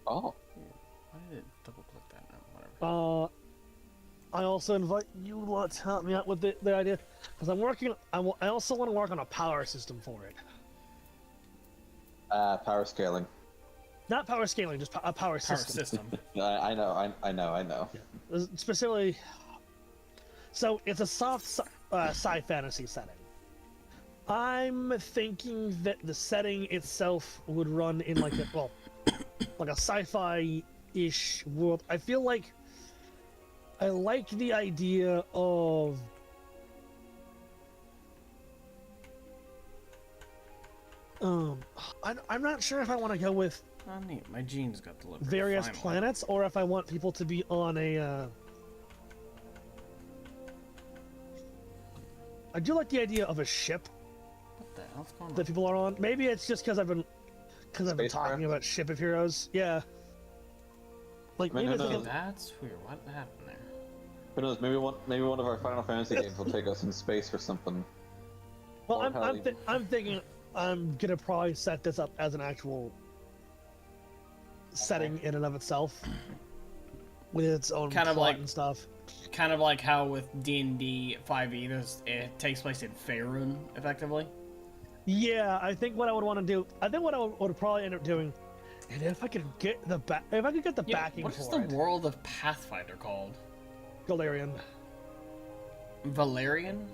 Oh. Why did it double click that? No, whatever. I also invite you lot to help me out with the idea, because I also want to work on a power system for it. Power scaling. Not power scaling, just a power system. I know. Yeah. Specifically, so it's a soft sci fantasy setting. I'm thinking that the setting itself would run in like like a sci-fi-ish world. I feel like I like the idea of I'm not sure if I want to go with Oh, neat. My genes got delivered. various Finally. planets, or if I want people to be on a. I do like the idea of a ship What the hell's going on? that people are on. Maybe it's just because I've been talking Spacecraft? about Ship of Heroes. Yeah. Like I mean, maybe it's who because, knows? That's weird. What happened there? Who knows? Maybe one of our Final Fantasy games will take us in space or something. well, Or I'm thinking I'm gonna probably set this up as an actual setting in and of itself, with its own Kind of plot like- and stuff. Kind of like how with D&D 5e, it takes place in Faerun, effectively. Yeah, I think what I would want to do. I think what I would probably end up doing, and if I could get the backing What is for the it, world of Pathfinder called? Galarian. Valerian?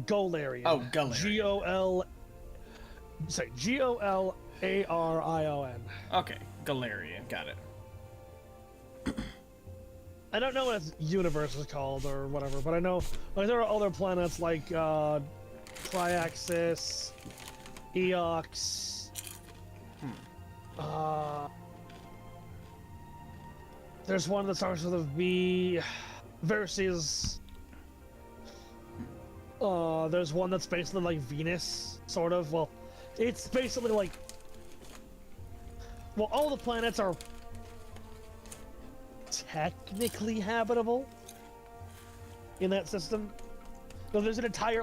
Golarion. Oh, Galarian. Golarion. Okay, Galarian. Got it. I don't know what its universe is called or whatever, but I know like there are other planets like Triaxis, Eox. There's one that starts with a V. Versus. There's one that's basically like Venus, sort of. Well, it's basically like. Well, all the planets are technically habitable in that system. So there's an entire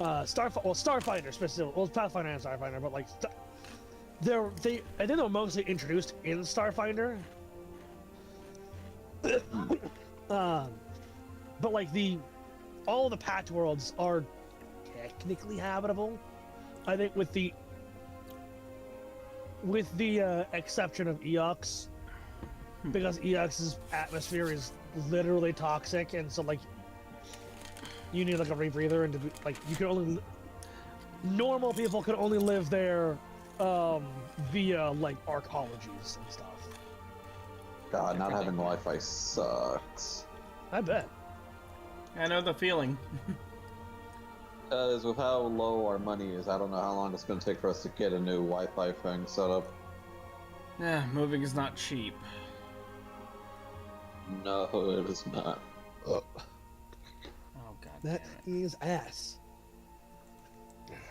Starfighter specifically. Well, Pathfinder and Starfighter, but like I think they're mostly introduced in Starfinder. But like all of the patch worlds are technically habitable. I think with the exception of Eox, because Eox's atmosphere is literally toxic, and so like you need like a rebreather, and you can only normal people can only live there via like arcologies and stuff. God, not having Wi-Fi sucks. I bet. I know the feeling. Because with how low our money is, I don't know how long it's going to take for us to get a new Wi-Fi thing set up. Yeah, moving is not cheap. No, it is not. Oh god. That damn it. is ass.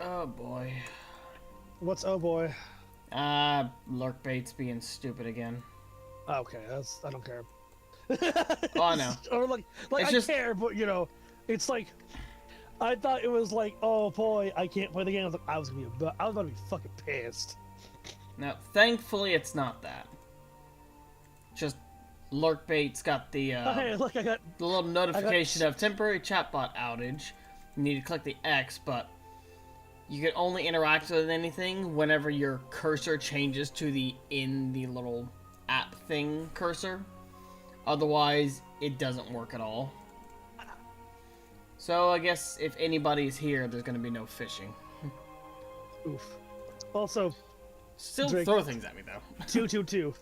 Oh boy. What's oh boy? Lurk bait's being stupid again. Okay, I don't care. Oh, I know. Or like It's I just- care, but you know, it's like I thought it was like, oh boy, I can't play the game. I was about to be fucking pissed. Now, thankfully, it's not that. Just lurk bait's got the Hey, look, I got the little notification of temporary chatbot outage. You need to click the X, but you can only interact with anything whenever your cursor changes to the little app thing cursor. Otherwise, it doesn't work at all. So I guess if anybody's here, there's gonna be no fishing. oof. Also, Still Drake. throw things at me though. 222.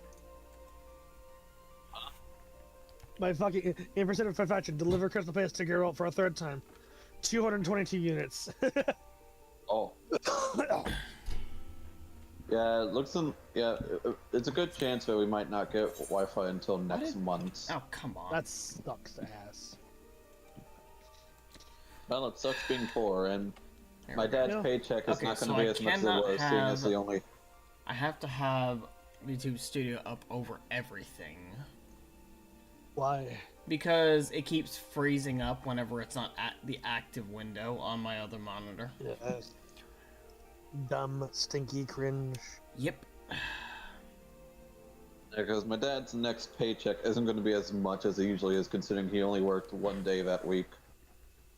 My fucking in pursuit of perfection, deliver crystal paste to Geralt for a third time. 222 units. Oh. Yeah, it's a good chance that we might not get Wi-Fi until next month. Oh come on. That sucks ass. Well, it sucks being poor, and Here my we go. dad's Yeah. paycheck is Okay, not going so to be I as much as it cannot was, seeing as have- the only... I have to have YouTube Studio up over everything. Why? Because it keeps freezing up whenever it's not at the active window on my other monitor. Yeah. Dumb, stinky, cringe. Yep. Because my dad's next paycheck isn't going to be as much as it usually is, considering he only worked 1 day that week.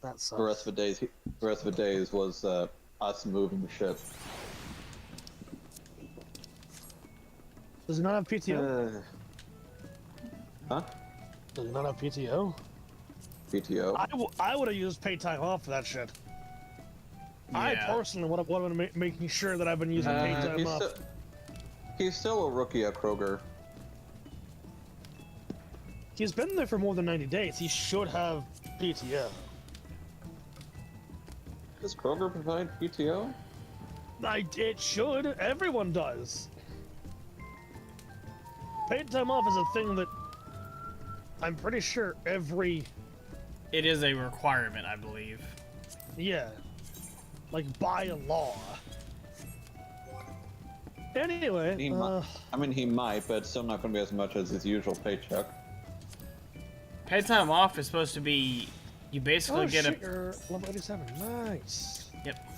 That sucks. The rest of the days was us moving the ship. Does he not have PTO? Huh? Does he not have PTO? PTO. I would have used paid time off for that shit. Yeah. I personally would have been making sure that I've been using paid time off. He's still a rookie at Kroger. He's been there for more than 90 days. He should have PTO. Does Kroger provide PTO? It should. Everyone does. Paid time off is a thing that I'm pretty sure every... It is a requirement, I believe. Yeah. Like, by law. Anyway, I mean, he might, but it's still not going to be as much as his usual paycheck. Paid time off is supposed to be... You basically get shit, you're level 87. Nice. Yep.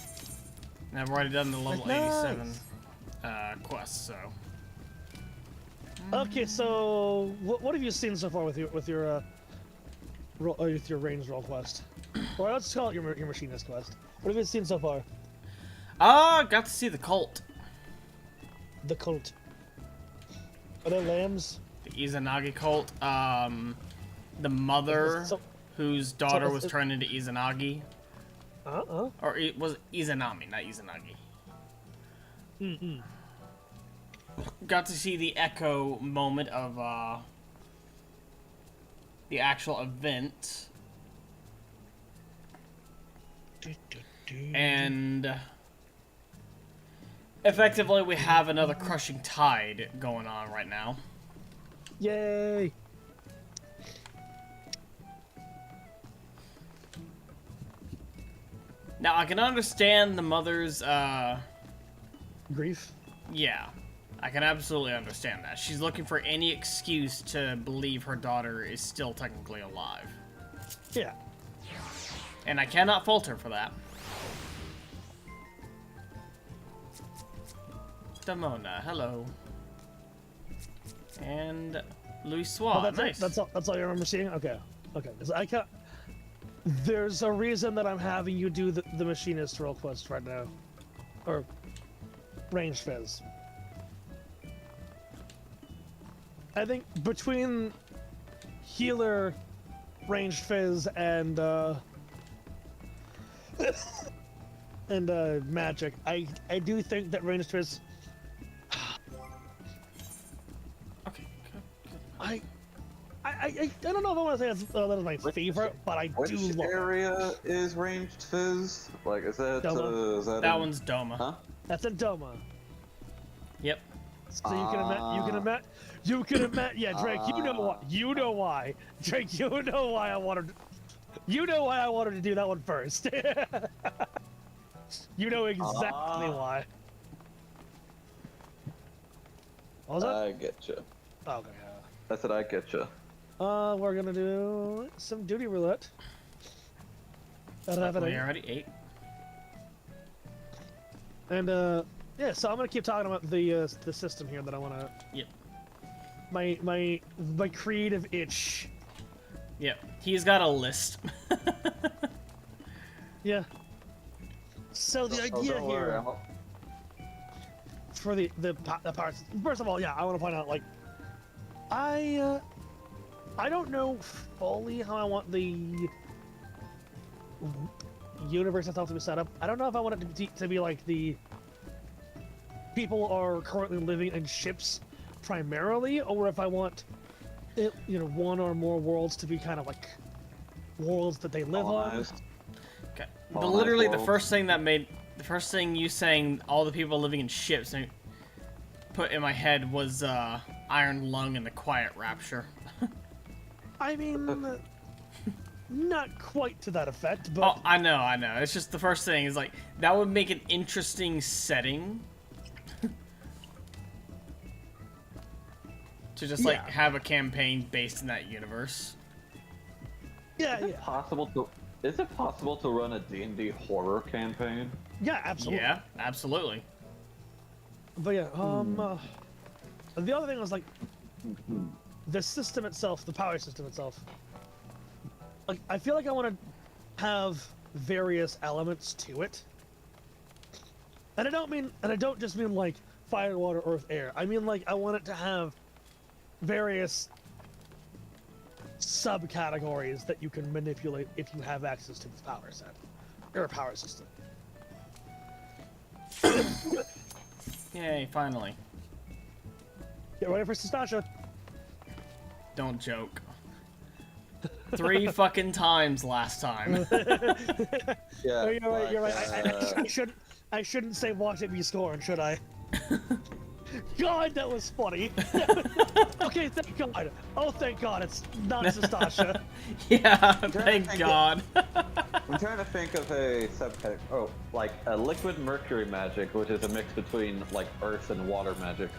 And I've already done the level Nice. 87 quest, so... Okay, so what have you seen so far with your range roll quest? Or let's call it your machinist quest. What have you seen so far? Got to see the cult. The cult. Are there lambs? The Izanagi cult. The mother whose daughter was turned into Izanagi. Or it was Izanami, not Izanagi. Got to see the echo moment of the actual event. And effectively we have another crushing tide going on right now. Yay! Now I can understand the mother's Grief? yeah. I can absolutely understand that. She's looking for any excuse to believe her daughter is still technically alive. Yeah. And I cannot fault her for that. Damona, hello. And Louis Swan, That's nice. it? That's all you remember seeing? Okay. Okay. 'Cause I can't... There's a reason that I'm having you do the machinist role quest right now. Or... Range Fizz. I think between healer, ranged fizz, and magic, I do think that ranged fizz. Okay, good. I don't know if I want to say that is my favorite, but I do Which love it. area is ranged fizz? Like, is that Doma. is that? That one's Doma. Huh? That's in Doma. Yep. So you can imagine. Yeah, Drake, you know what? You know why. Drake, you know why I wanted. You know why I wanted to do that one first. You know exactly why. What was that? I get you. Oh, okay. I said I get you. We're gonna do some duty roulette. We already ate. And yeah, so I'm gonna keep talking about the system here that I wanna. Yep. My creative itch. Yep. He's got a list. Yeah. So the idea here for the parts. First of all, yeah, I want to point out, like, I don't know fully how I want the universe itself to be set up. I don't know if I want it to be like the people are currently living in ships primarily, or if I want it, one or more worlds to be kind of like worlds that they live on. Okay. But literally the first thing you saying all the people living in ships put in my head was Iron Lung and the Quiet Rapture. I mean, not quite to that effect, but... Oh, I know. It's just the first thing is like, that would make an interesting setting. To just have a campaign based in that universe. Yeah. Is Is it possible to run a D&D horror campaign? Yeah, absolutely. Yeah, absolutely. But yeah, the other thing was like the system itself, the power system itself. Like, I feel like I want to have various elements to it, and I don't just mean like fire, water, earth, air. I mean like I want it to have various subcategories that you can manipulate if you have access to the power set or power system. Yay, finally. Get ready for Stasha. Don't joke. 3 fucking times last time. Yeah. Oh, you're right. You're right. I shouldn't say watch it be scoring, should I? God, that was funny. Okay, thank God. Oh, thank God, it's not Stasha. Yeah, thank God. I'm trying to think of a subcategory. Oh, like a liquid mercury magic, which is a mix between like earth and water magic.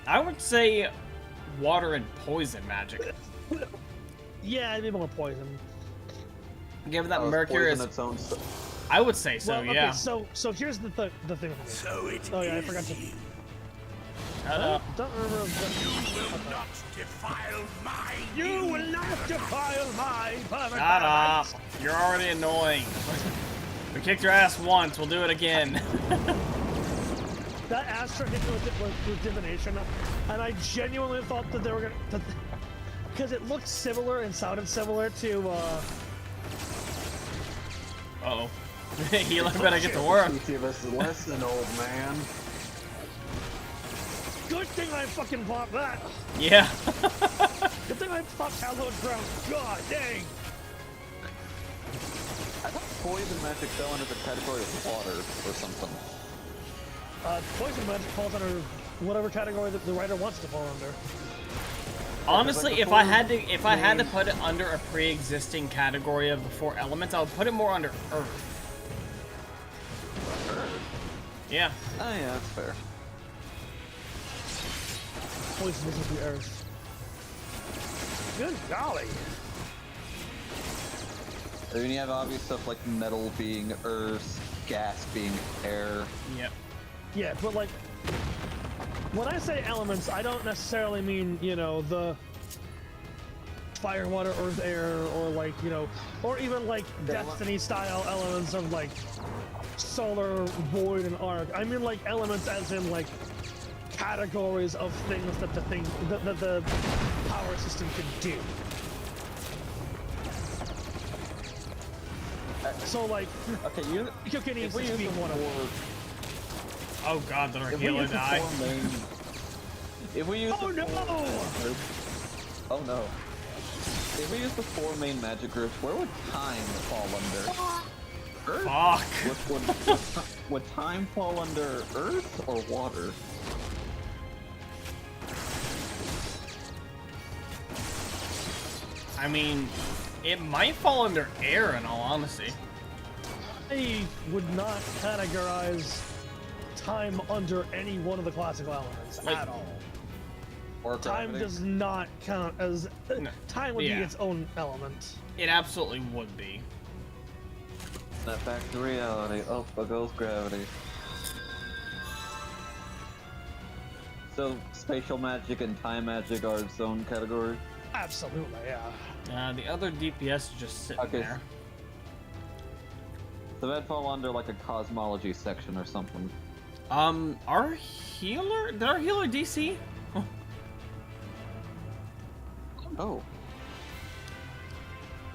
I would say water and poison magic. Yeah, maybe more poison. Give that Oh, is mercury poison is... its own I would say so, Well, okay, yeah. so here's the thing. So it Oh yeah, I is forgot to. you. Shut up. Don't remember. You will not defile my You will not defile my permanent Shut up. paradise. You're already annoying. We kicked your ass once, we'll do it again. That Astra hit me with divination, and I genuinely thought that they were gonna, because it looked similar and sounded similar to. Uh-oh. Healer better get to work. Listen, old man. Good thing I fucking popped that. Yeah. Good thing I popped hallowed ground. God dang. I thought poison magic fell under the category of water or something. Poison magic falls under whatever category that the writer wants to fall under. Honestly, if I had to put it under a pre-existing category of the 4 elements, I would put it more under earth. Yeah. Oh yeah, that's fair. Poison isn't the earth. Good golly. I mean, you have obvious stuff like metal being earth, gas being air. Yep. Yeah, but like, when I say elements, I don't necessarily mean, you know, the fire, water, earth, air, or like, you know, or even like Destiny-style elements of like solar, void, and arc. I mean like elements as in like categories of things that the power system can do. So like, Okay, Kilkenny's being one of them. Oh god, did our If we healer use the die? 4 main... If we use Oh the no! 4... Oh no. If we use the 4 main magic groups, where would time fall under? Earth? Fuck. Would time fall under earth or water? I mean, it might fall under air in all honesty. I would not categorize time under any one of the classical elements Like- at all. Or Time gravity? does not count as... No. Time would Yeah. be its own element. It absolutely would be. Snap back to reality. Oh, there goes gravity. So, spatial magic and time magic are its own category? Absolutely, yeah. The other DPS is just sitting Okay. there. So that'd fall under like a cosmology section or something. Our healer? Did our healer DC? Oh.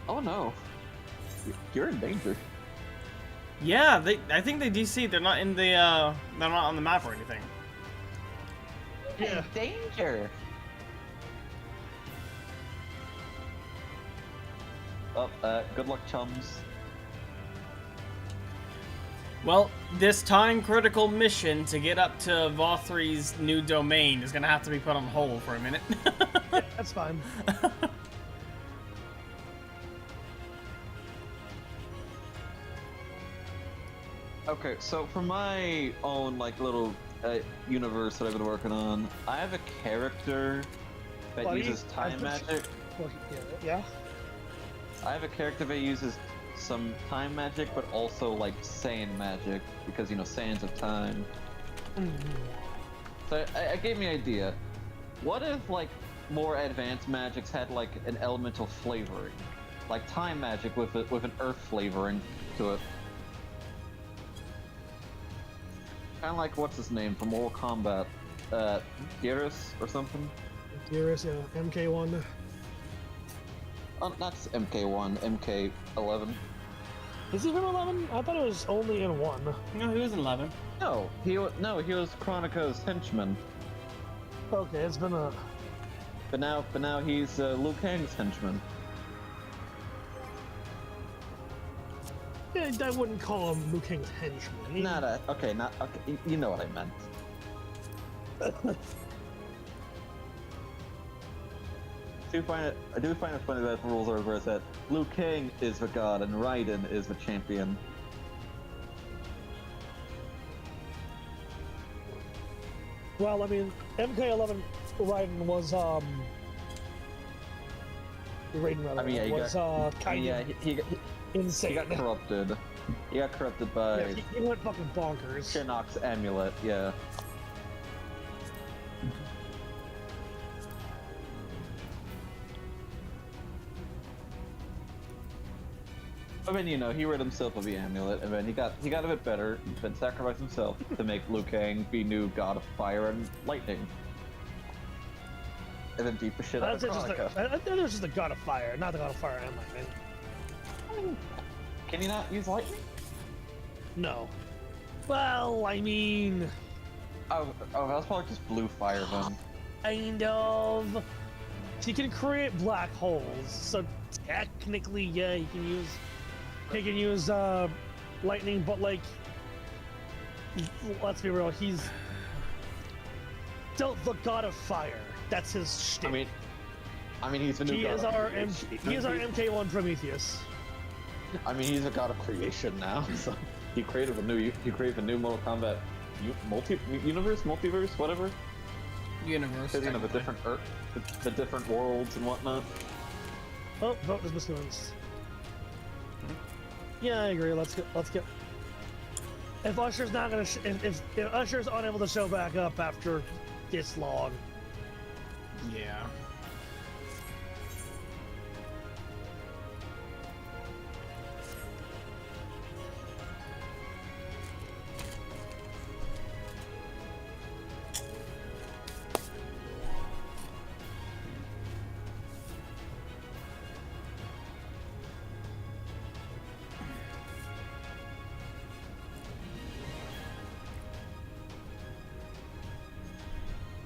Oh no. You're in danger. Yeah, I think they DC. They're not in the, they're not on the map or anything. Yeah. Danger. Oh, good luck, chums. Well, this time critical mission to get up to Vothri's new domain is gonna have to be put on hold for a minute. Yeah, that's fine. Okay, so for my own like little universe that I've been working on, I have a character that Buddy, uses time I've been- magic. Well, yeah. I have a character that uses some time magic, but also like sand magic, because you know sands of time. So I gave me an idea. What if like more advanced magics had like an elemental flavoring, like time magic with an earth flavoring to it? Kind of like what's his name from Mortal Kombat, Geras or something. Geras, yeah, MK1. Oh, not MK1, MK11. Is he from 11? I thought it was only in 1. No, he was in 11. No, he was Chronica's henchman. Okay, it's been a... But now he's Liu Kang's henchman. Yeah, I wouldn't call him Liu Kang's henchman. Okay, you know what I meant. I do find it funny that the rules are reversed, that Liu Kang is the god and Raiden is the champion. Well, I mean, MK11 Raiden was, Raiden, rather, I mean, yeah, he got insane. he got corrupted. He got corrupted by Yeah, he went fucking bonkers. Shinnok's amulet, yeah. I mean, you know, he rid himself of the amulet, and then he got a bit better, then sacrificed himself to make Liu Kang the new god of fire and lightning. And then beat the shit out of Kronika. I think it was just the god of fire, not the god of fire and lightning. Can you not use lightning? No. Well, I mean... Oh, that was probably just blue fire then. Kind of. He can create black holes, so technically, yeah, he can use lightning, but like, let's be real, he's still the god of fire. That's his shtick. I mean, he's the new god. He is our MK1 Prometheus. I mean, he's a god of creation now. So he created a new Mortal Kombat multiverse, whatever. Universe. Because of a different Earth, the different worlds and whatnot. Oh, vote is mispronounced. Yeah, I agree. Let's get. If Usher's not gonna, if Usher's unable to show back up after this long. Yeah.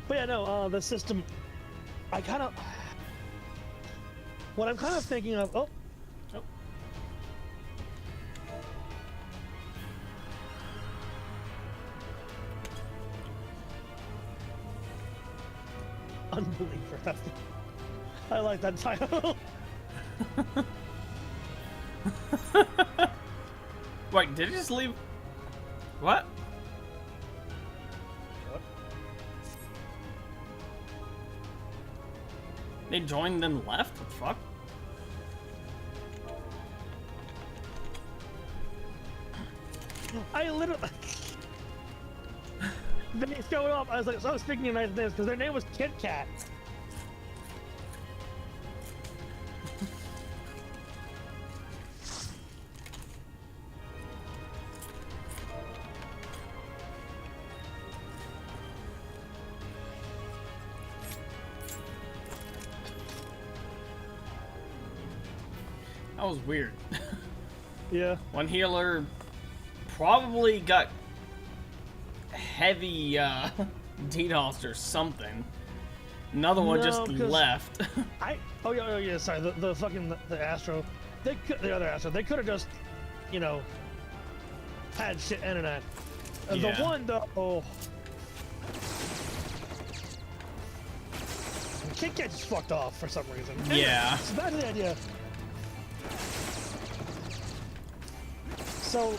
But yeah, no, the system, what I'm kind of thinking of, oh. Unbeliever, I like that title. Wait, did he just leave? What? They joined then left? What the fuck? I literally... They showed up, I was like, so I was speaking of nice names, because their name was Kit Kat. That was weird. Yeah. One healer probably got heavy DDoS or something. Another one just left. Oh yeah, sorry, the fucking the Astro, the other Astro, they could have just, you know, had shit internet. Yeah. The one Kit Kat just fucked off for some reason. Yeah. So back to the idea. So,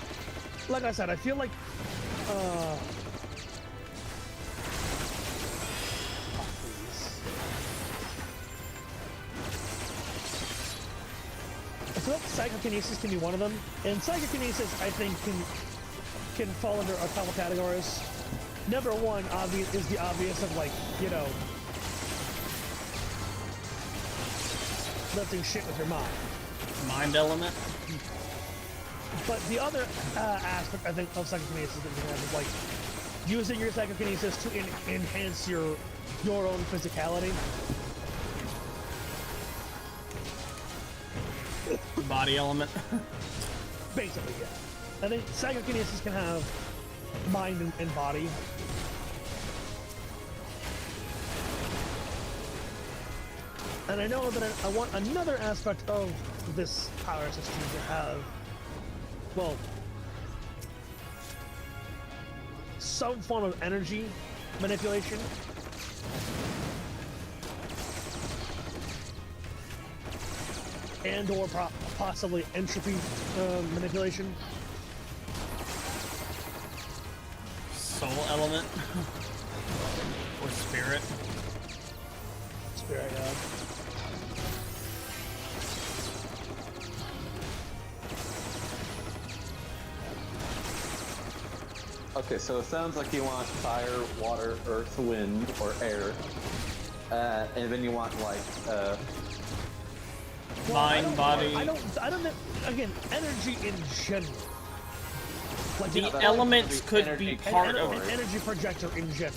like I said, I feel like, So psychokinesis can be one of them, and psychokinesis I think can fall under a couple categories. Number one, is the obvious of like, you know, lifting shit with your mind. Mind element. But the other aspect I think of psychokinesis that you have is like using your psychokinesis to enhance your own physicality. Body element. Basically, yeah. I think psychokinesis can have mind and body. And I know that I want another aspect of this power system to have, well, some form of energy manipulation. And or possibly entropy manipulation. Soul element. Or spirit. Spirit, yeah. Okay, so it sounds like you want fire, water, earth, wind, or air. And then you want like Mind, body. I don't know. Again, energy in general. Like The that elements could could be be energy part an of. energy projector in general.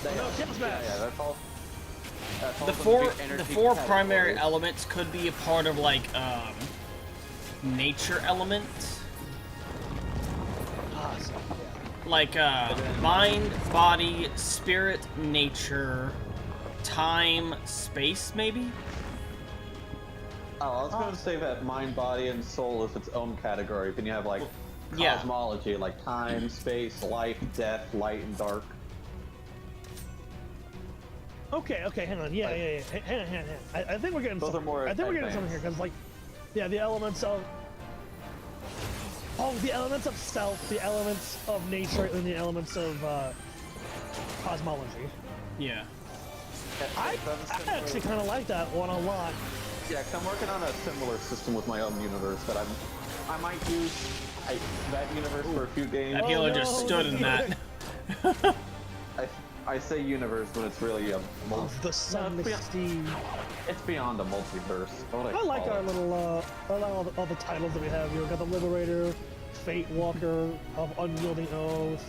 yeah, no, Kim's back. yeah, that's all. That's all The gonna four be energy primary categories. elements could be a part of like nature element. Possible, yeah. Like mind, body, spirit, nature, time, space, maybe? Oh, I was going to say that mind, body, and soul is its own category. Then you have like yeah. cosmology, like time, space, life, death, light, and dark. Okay, hang on. Yeah. Hang on. I think we're getting Those are more I think we're getting something here, because like, yeah, the elements of the elements of self, the elements of nature, and the elements of cosmology. Yeah. I actually kind of like that one a lot. Yeah, 'cause I'm working on a similar system with my own universe that I might use that universe for a few games. That healer no, just stood in that. I say universe when it's really a Of the sun, it's Steve. it's beyond a multiverse. What I like call our it. little, I like all the titles that we have here. We've got the Liberator, Fate Walker, of Unyielding Oath,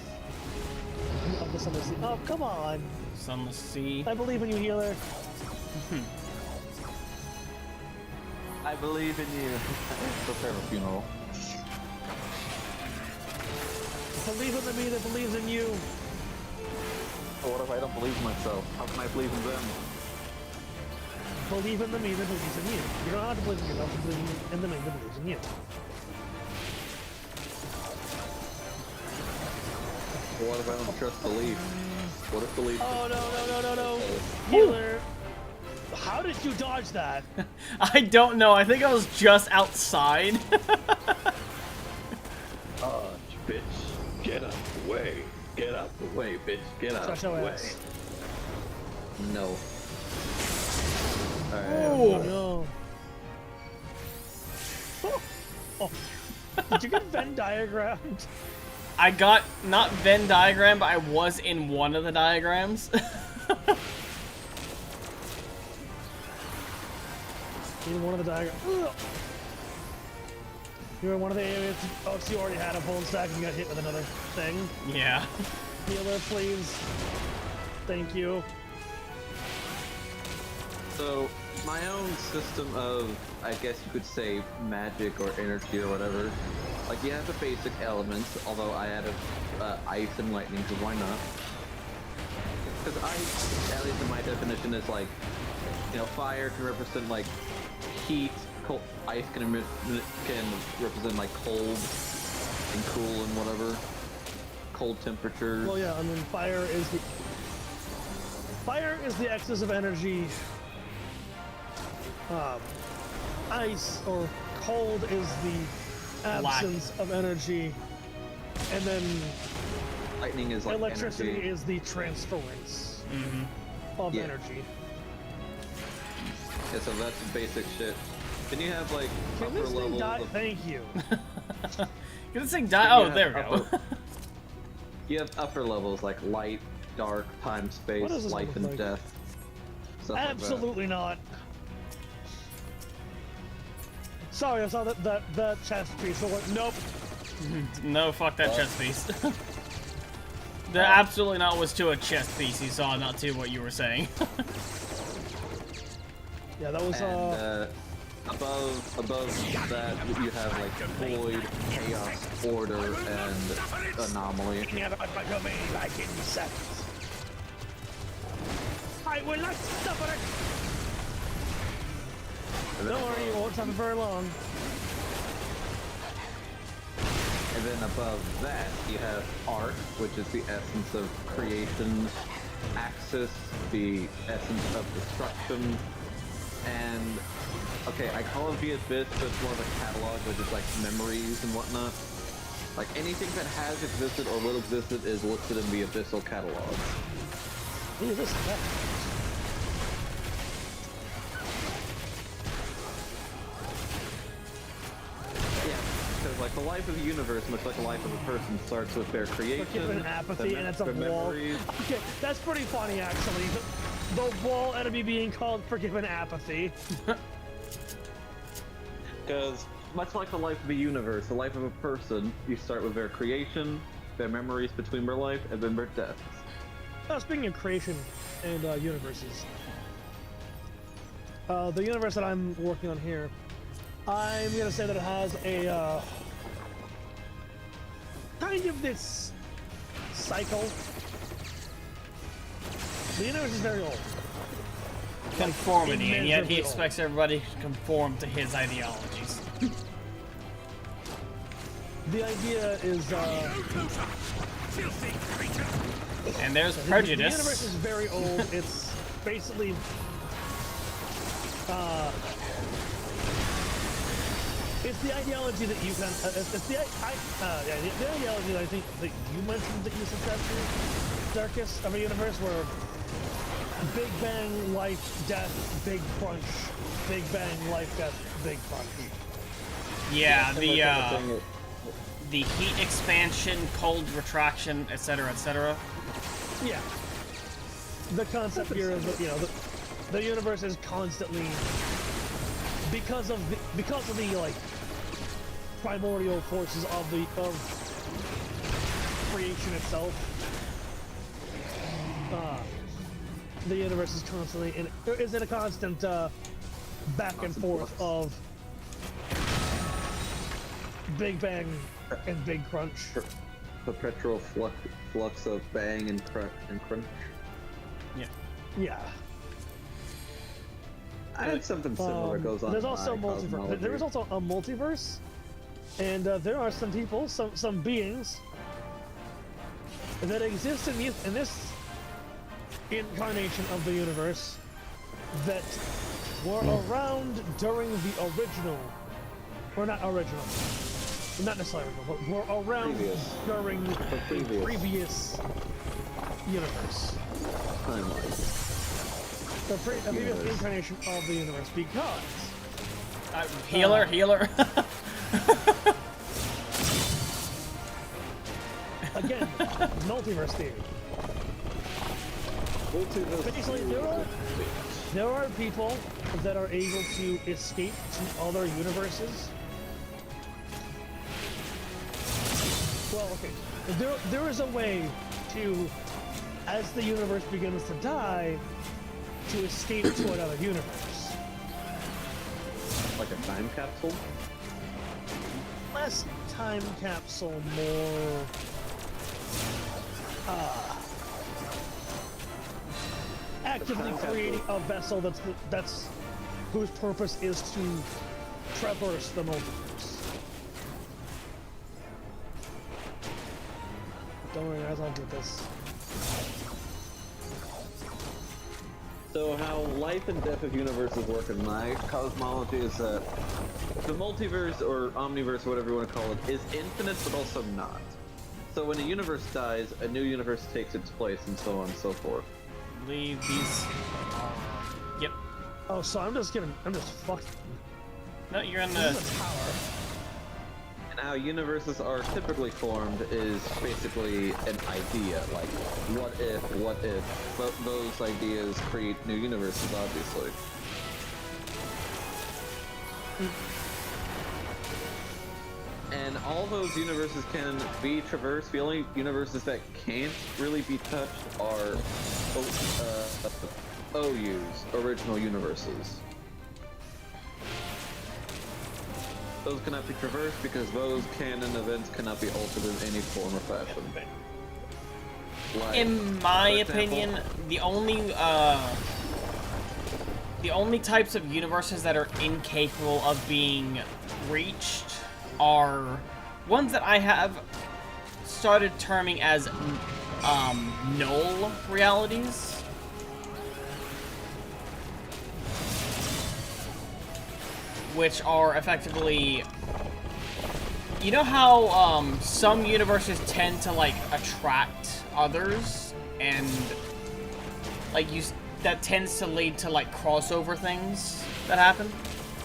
of the Sunless Sea. Oh, come on. Sunless sea. I believe in you, healer. I believe in you. Prepare a funeral. Believe in the me that believes in you. But what if I don't believe in myself? How can I believe in them? Believe in the me that believes in you. You don't have to believe in yourself, you believe in the me that believes in you. What if I don't trust belief? What if belief? Oh, no. Healer. How did you dodge that? I don't know. I think I was just outside. Bitch, get out the way. Get out the way, bitch. Get out Such the a way. ass. No. Oh, no. Oh. Did you get Venn diagrammed? I got not Venn diagram, but I was in one of the diagrams. In one of the diagrams. You were in one of the areas. Oh, so you already had a pull stack and you got hit with another thing. Yeah. Healer, please. Thank you. So, my own system of, I guess you could say, magic or energy or whatever. Like, you have the basic elements, although I added ice and lightning, because why not? Because ice, at least in my definition, is like, you know, fire can represent, like, heat, cold, ice can represent, like, cold and cool and whatever. Cold temperatures. Well, yeah, and then fire is the excess of energy. Ice or cold is the absence of energy, and then Lightning is like electricity energy. is the transference of Yeah. energy. Yeah, so that's the basic shit. Then you have like Can upper this thing levels. die? Thank you. Can this thing die? Oh, there we go. You have upper levels like light, dark, time, space, What does this life, look and like? death. Stuff Absolutely not. Sorry, I saw that chest piece. So like, nope. No, fuck that chest piece. That absolutely not was to a chest piece you saw, not to what you were saying. Yeah, that was And above that you have like void, chaos, order, and anomaly. never bugger me like insects. I will not suffer it. Don't worry, you won't suffer very long. And then above that, you have Arc, which is the essence of creation, Axis, the essence of destruction, and, okay, I call it the Abyss, but it's more of a catalog, which is like memories and whatnot. Like, anything that has existed or will exist is listed in the Abyssal catalog. Ooh, this is that. Because, like, the life of the universe, much like the life of a person, starts with their creation, Forgiven apathy, and it's a their wall. memories. Okay, that's pretty funny, actually. The wall enemy being called Forgiven Apathy. Because, much like the life of the universe, the life of a person, you start with their creation, their memories between their life, and then their deaths. Speaking of creation and universes, the universe that I'm working on here, I'm gonna say that it has a kind of this cycle. The universe is very old. Conformity, and yet he immeasurably expects everybody to conform to his ideologies. The idea is Filthy creature! And there's the universe prejudice. is very old. It's basically it's the ideology that you can. It's the ideology that I think that you mentioned that you subscribe to, Darkus, of a universe where Big Bang, life, death, big crunch. Big Bang, life, death, big crunch. Yeah, Thing the heat expansion, cold retraction, etc., etc. Yeah. The concept here is that, you know, the universe is constantly, because of the like primordial forces of creation itself. The universe is constantly is in a constant back and forth of Big Bang and Big Crunch. Perpetual flux of bang and crunch. Yeah. Yeah. I had something similar goes on. There's in also my multiverse. cosmology. There is also a multiverse, and there are some people, some beings that exist in this incarnation of the universe that were around during the original, or not original, not necessarily original, but were around Previous. during the previous. previous universe. Timeline. The previous incarnation of the universe, because Healer. again, multiverse theory. Basically, there are people that are able to escape to other universes. Well, okay, there is a way to, as the universe begins to die, to escape to another universe. Like a time capsule? Less time capsule, more actively creating a vessel that's whose purpose is to traverse the multiverse. Don't worry, guys, I'll get this. So how life and death of universes work in my cosmology is that the multiverse or omniverse, whatever you want to call it, is infinite but also not. So when a universe dies, a new universe takes its place and so on and so forth. I believe these. Yep. Oh, so I'm just fucked. No, you're in This the. is a tower. And how universes are typically formed is basically an idea, like what if, but those ideas create new universes, obviously. And all those universes can be traversed. The only universes that can't really be touched are OUs, original universes. Those cannot be traversed because those canon events cannot be altered in any form or fashion. Like, In my for example, opinion, the only types of universes that are incapable of being reached are ones that I have started terming as null realities. Which are effectively, you know how some universes tend to like attract others, and like that tends to lead to like crossover things that happen.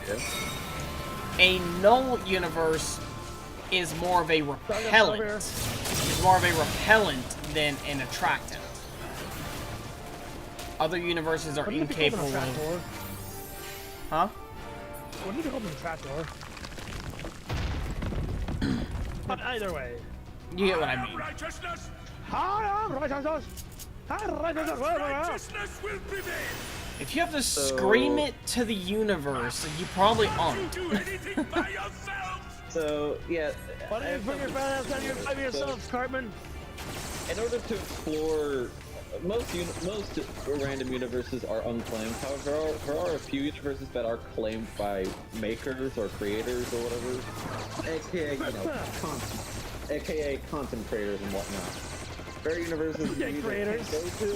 yeah. A null universe is more of a repellent. Is more of a repellent than an attractant. Other universes are What do you think incapable of a of. trapdoor? Huh? What do you think of a trapdoor? But either way. You get what I mean. Righteousness! Righteousness Will prevail! If you have to scream it to the universe, you probably aren't. Do anything by yourselves! So yeah. Why don't you put your balance on your by yourself, Cartman? In order to explore, most random universes are unclaimed. However, there are a few universes that are claimed by makers or creators or whatever, aka aka content creators and whatnot. There are universes you either creators. can go to.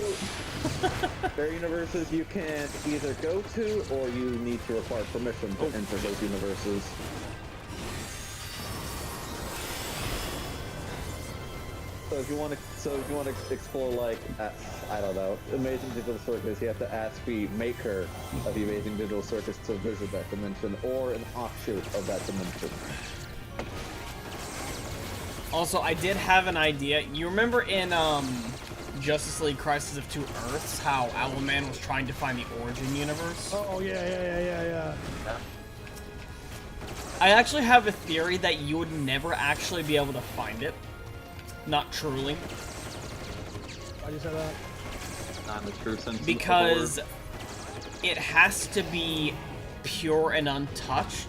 There are universes you can either go to, or you need to require permission to enter those universes. So if you want to explore like I don't know, Amazing Digital Circus, you have to ask the maker of the Amazing Digital Circus to visit that dimension, or an offshoot of that dimension. Also, I did have an idea. You remember in Justice League Crisis of Two Earths how Owlman was trying to find the origin universe? Oh yeah. I actually have a theory that you would never actually be able to find it. Not truly. Why do you say that? Not in the true sense. Because it has to be pure and untouched.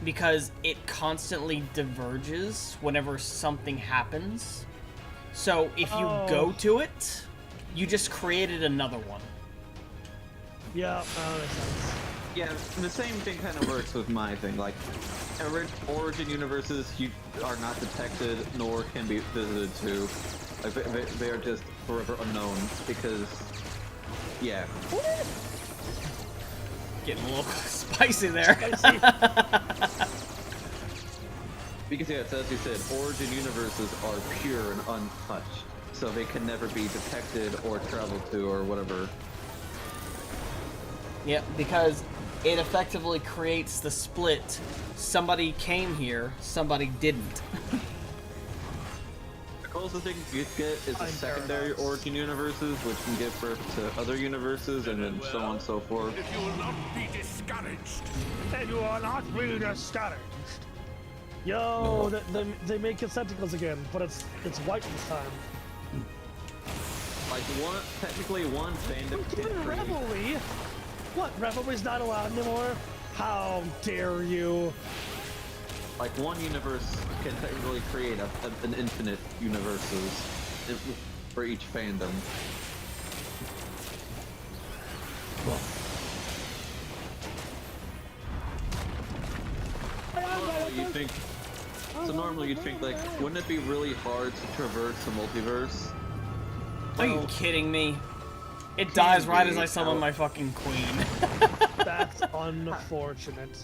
Because it constantly diverges whenever something happens. So if you go to it, you just created another one. Yeah, that makes sense. Yeah, the same thing kind of works with my thing. Like, origin universes, you are not detected nor can be visited to. Like, they are just forever unknown because, yeah. Getting a little spicy there. Because yeah, it's as you said, origin universes are pure and untouched, so they can never be detected or traveled to or whatever. Yep, because it effectively creates the split. Somebody came here, somebody didn't. The closest thing you get is the secondary paradox. origin universes, which can give birth to other universes, and then so on and so forth. If you will not be discouraged, And you are not really discouraged. Yo, they make concentricals again, but it's white this time. Like technically one fandom can Even create. Revelry? What? Revelry's not allowed anymore? How dare you? Like one universe can technically create an infinite universes for each fandom. You'd think. So normally you'd think like, wouldn't it be really hard to traverse a multiverse? Are you kidding me? It dies right as I summon my fucking queen. That's unfortunate.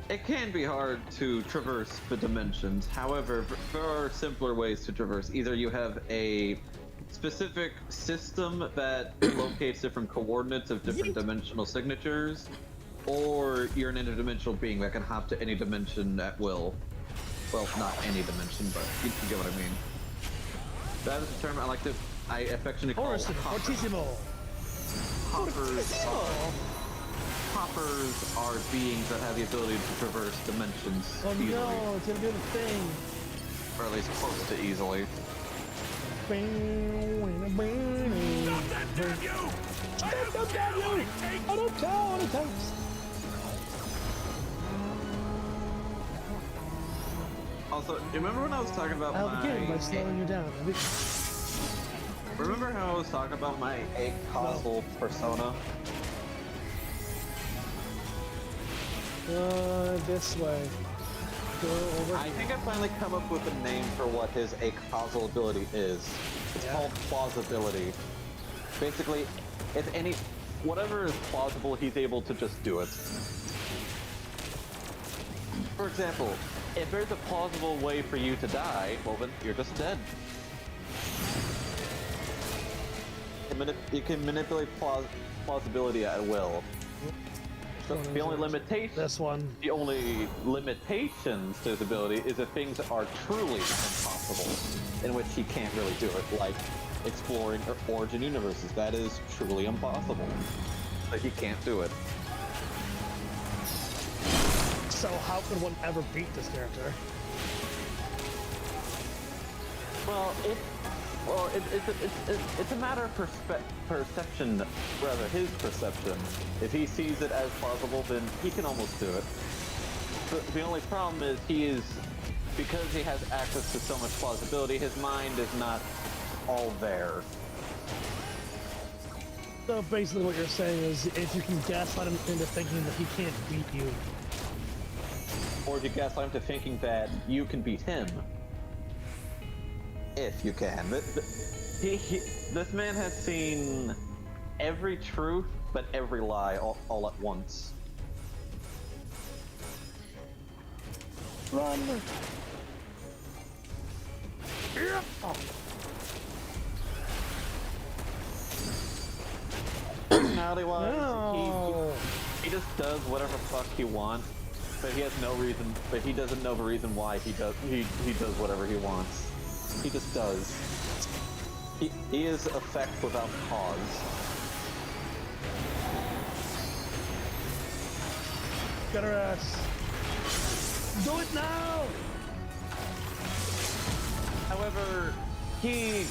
It can be hard to traverse the dimensions. However, there are simpler ways to traverse. Either you have a specific system that locates different coordinates of different dimensional signatures, or you're an interdimensional being that can hop to any dimension at will. Well, not any dimension, but you get what I mean. That is the term I affectionately call Orison, hoppers. fortissimo. Hoppers are beings that have the ability to traverse dimensions Oh easily, no, it's gonna do the thing. or at least close to easily. Stop that, damn you! I don't care what it takes! I don't care what it takes. Also, remember when I was talking about I'll begin by my... slowing you down. Remember how I was talking about my causal persona? This way. Go over. I think I finally come up with a name for what his causal ability is. It's called plausibility. Basically, if whatever is plausible, he's able to just do it. For example, if there's a plausible way for you to die, well then you're just dead. You can manipulate plausibility at will. So the only limitation. This one. The only limitations to his ability is if things are truly impossible, in which he can't really do it, like exploring origin universes. That is truly impossible. Like he can't do it. So how could one ever beat this character? Well, it's a matter of perception, rather his perception. If he sees it as plausible, then he can almost do it. The only problem is because he has access to so much plausibility, his mind is not all there. So basically what you're saying is if you can gaslight him into thinking that he can't beat you. Or if you gaslight him to thinking that you can beat him. If you can. This man has seen every truth, but every lie all at once. Run! Personality-wise, No. he just does whatever fuck he wants, but he has no reason. But he doesn't know the reason why he does whatever he wants. He just does. He is effect without cause. Get her ass. Do it now! However, he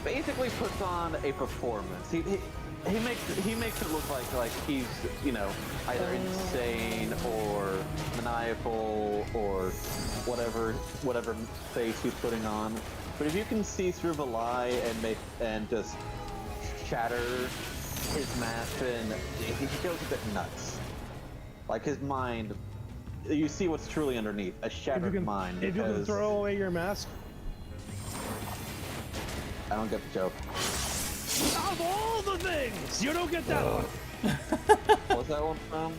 basically puts on a performance. He makes it look like he's, you know, either insane or maniacal or whatever face he's putting on. But if you can see through the lie and just shatter his mask, then he goes a bit nuts. Like his mind, you see what's truly underneath, a shattered mind. If you can throw away your mask. I don't get the joke. Of all the things! You don't get that one! What's that one from?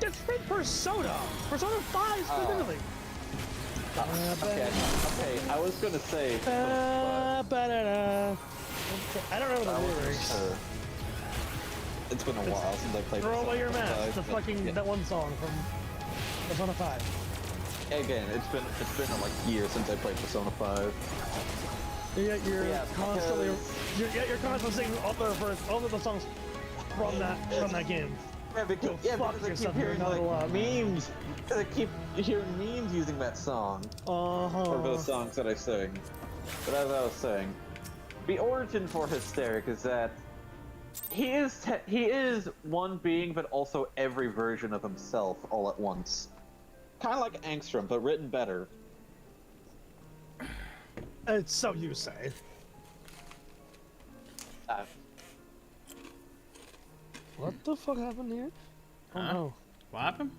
It's from Persona! Persona 5 specifically! Okay, I was gonna say... I don't remember the lyrics. It's been a while since I played Throw away your Persona mask, 5, the but fucking, yeah. that one song from Persona 5. Again, it's been like years since I played Persona 5. You're Yeah, constantly, because- you're constantly singing all of the songs from that game. Yeah, because, fuck because I keep yourself, hearing you're not like allowed. memes. Because I keep hearing memes using that song. For those songs that I sing. But as I was saying, the origin for Hysteric is that he is one being, but also every version of himself all at once. Kind of like Angstrom, but written better. It's so you say. What the fuck happened here? Oh no. What happened?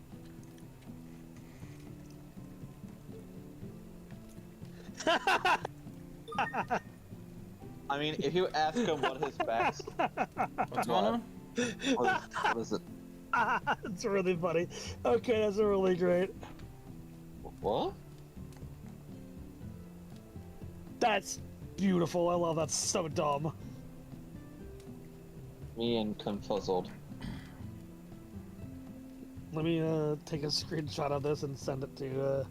I mean, if you ask him what his back... What's going on? What is it? It's really funny. Okay, that's really great. What? That's beautiful. I love that. So dumb. Me and confuzzled. Let me take a screenshot of this and send it to.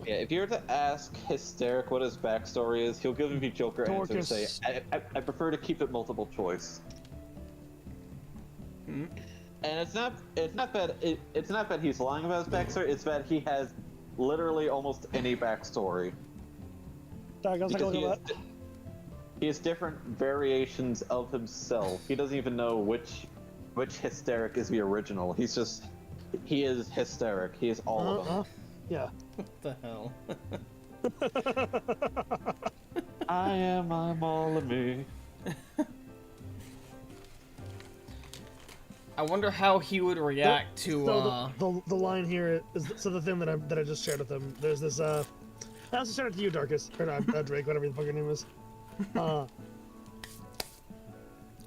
Yeah, if you were to ask Hysteric what his backstory is, he'll give you Joker answer and say, I prefer to keep it multiple choice. Hmm? And it's not bad. It's not bad he's lying about his backstory. It's bad he has literally almost any backstory. Because He has different variations of himself. He doesn't even know which Hysteric is the original. He is Hysteric. He is all of them. Yeah. What the hell? I'm all of me. I wonder how he would react to. So the line here is the thing that I just shared with him. There's this I also shared it to you, Darkus, or not, Drake, whatever the fuck your name is.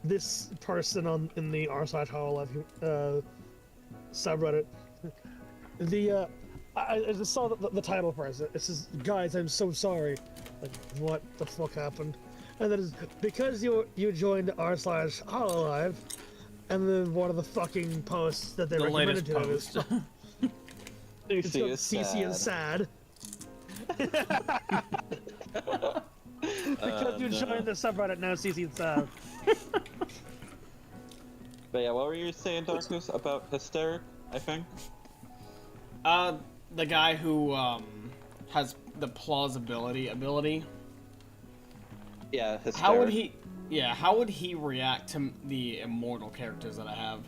This person in the r/hololive subreddit. I just saw the title first. It says, "Guys, I'm so sorry." Like, what the fuck happened? And then it's because you joined r/hololive. And then one of the fucking posts that they recommended to them is it's got CC is sad. Because you joined the subreddit, now CC is sad. But yeah, what were you saying, Darkus, about Hysteric, I think? The guy who has the plausibility ability. Yeah, Hysteric. How would he? Yeah, how would he react to the immortal characters that I have?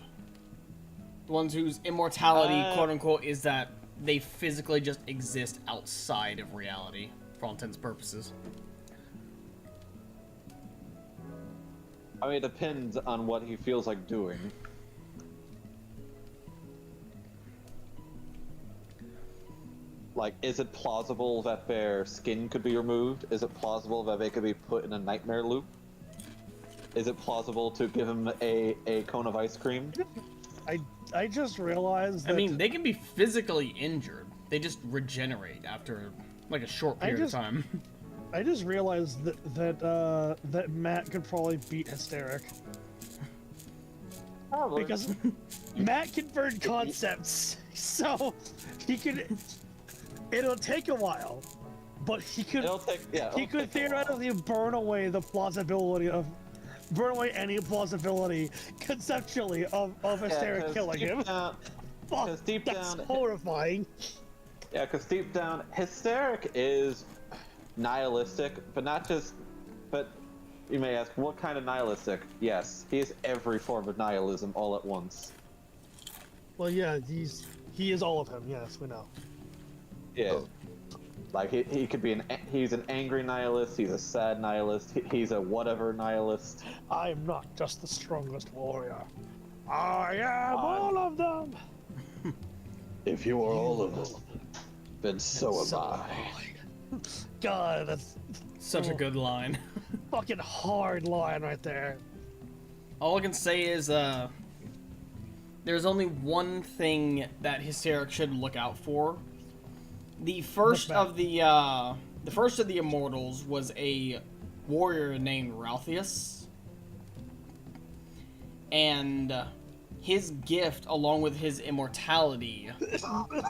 The ones whose immortality, quote unquote, is that they physically just exist outside of reality, for all intents and purposes. I mean, it depends on what he feels like doing. Like, is it plausible that their skin could be removed? Is it plausible that they could be put in a nightmare loop? Is it plausible to give him a cone of ice cream? I just realized that... I mean, they can be physically injured. They just regenerate after, like, a short period of time. I just realized that Matt could probably beat Hysteric. Probably. Because Matt can burn concepts, so he could... It'll take a while, but he could... he could theoretically burn away the plausibility of... Burn away any plausibility, conceptually, of Hysteric killing him. Fuck, that's horrifying. Yeah, because deep down, Hysteric is nihilistic, but not just... But you may ask, what kind of nihilistic? Yes, he is every form of nihilism all at once. Well, yeah, he is all of him, yes, we know. Yeah. Like, he could be he's an angry nihilist, he's a sad nihilist, he's a whatever nihilist. I am not just the strongest warrior. I am all of them! If you are all of them, then so am I. God, that's... Such a good line. Fucking hard line right there. All I can say is, there's only one thing that Hysteric should look out for. The first of the immortals was a warrior named Ralpheus, and his gift, along with his immortality,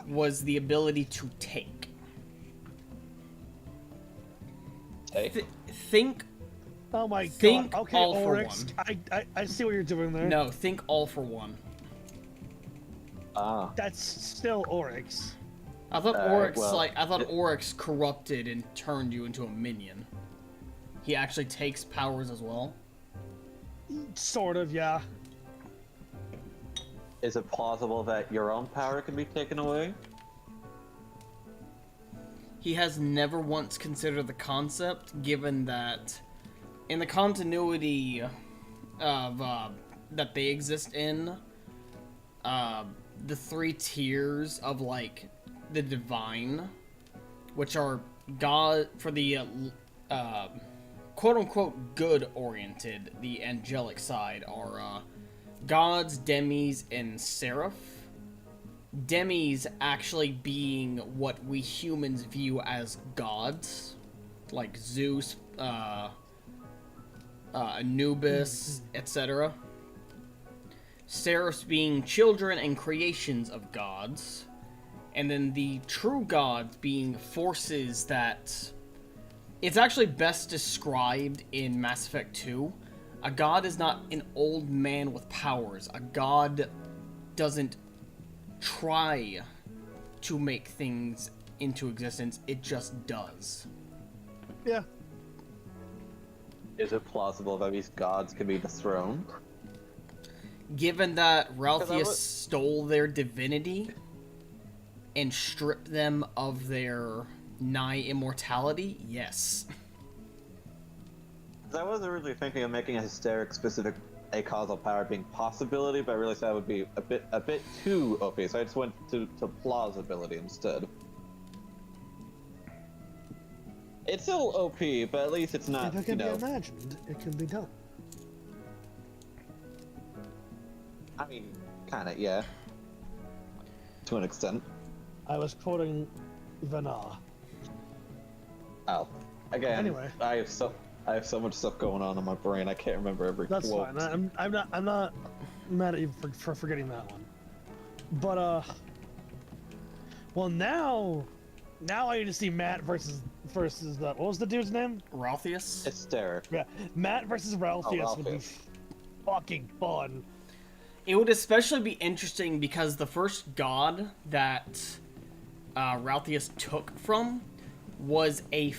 was the ability to take. Think. Oh my think god. Okay, all Oryx. for one. I see what you're doing there. No, think all for one. Ah. That's still Oryx. I thought Oryx corrupted and turned you into a minion. He actually takes powers as well. Sort of, yeah. Is it plausible that your own power can be taken away? He has never once considered the concept, given that in the continuity of that they exist in, the three tiers of, like, the divine, which are God for the quote-unquote good-oriented, the angelic side, are gods, demis, and seraph. Demis actually being what we humans view as gods, like Zeus, Anubis, etc. Seraphs being children and creations of gods. And then the true gods being forces that... It's actually best described in Mass Effect 2. A god is not an old man with powers. A god doesn't try to make things into existence. It just does. Yeah. Is it plausible that these gods can be dethroned? Given that Ralphius was- stole their divinity and stripped them of their nigh immortality, yes. I was originally thinking of making a hysteric specific a causal power being possibility, but I realized that would be a bit too OP, so I just went to plausibility instead. It's still OP, but at least it's not, If it can be imagined, it can be done. I mean, kinda, yeah. To an extent. I was quoting Vanar. Oh. Again, Anyway. I have so much stuff going on in my brain, I can't remember every That's quote. fine. I'm not mad at you for forgetting that one. But well now I need to see Matt versus what was the dude's name? Ralphius? Hysteric. Yeah, Matt versus Ralphius would be Ralphius. fucking fun. It would especially be interesting because the first god that Ralphius took from was a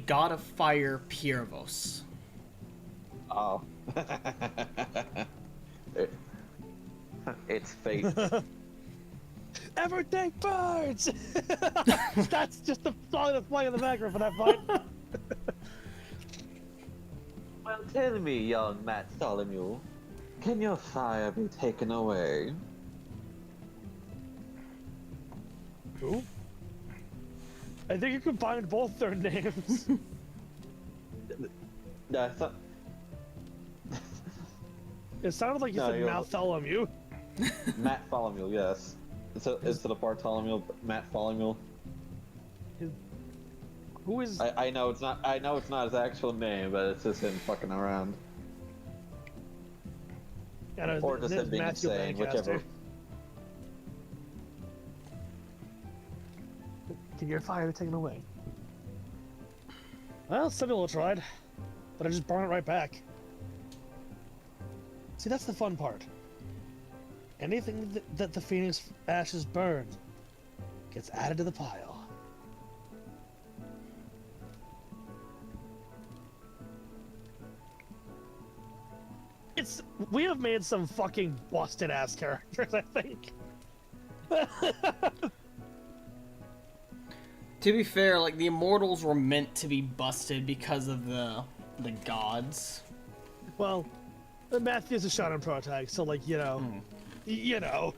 god of fire, Piervos. Oh. It's fate. Everything burns. That's just the song that's playing in the background for that fight. Well, tell me, young Matt Solomon, can your fire be taken away? Who? I think you combined both their names. No, I thought... It sounded like you No, said you're- Bartholomew. Matt Solomon, yes. Instead of Bartholomew, Matt Solomon. Who is? I know it's not. I know it's not his actual name, but it's just him fucking around. I don't know, Or just his him being Matthew insane, Lancaster. whichever. Can your fire be taken away? Well, some people tried, but I just burned it right back. See, that's the fun part. Anything that the Phoenix ashes burned gets added to the pile. We have made some fucking busted ass characters, I think. To be fair, like, the Immortals were meant to be busted because of the gods. Well, Matthew's a Shadow protag, so like, you know. You know.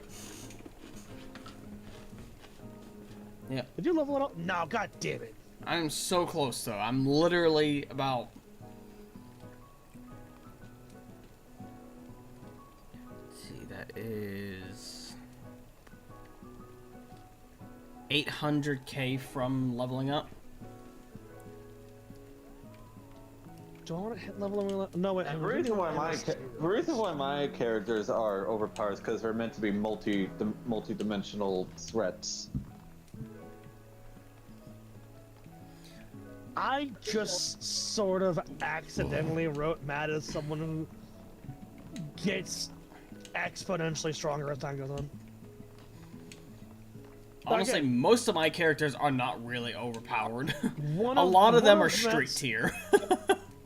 Yeah. Did you level it up? No, god damn it. I'm so close, though. I'm literally about... Let's see, that is... 800k from leveling up. Do I want to hit level? No, wait. And the reason why my characters are overpowered is because they're meant to be multi-dimensional threats. I just sort of accidentally wrote Matt as someone who gets exponentially stronger as time goes on. Honestly, Okay. most of my characters are not really overpowered. One A lot of them one are street Matt's- tier.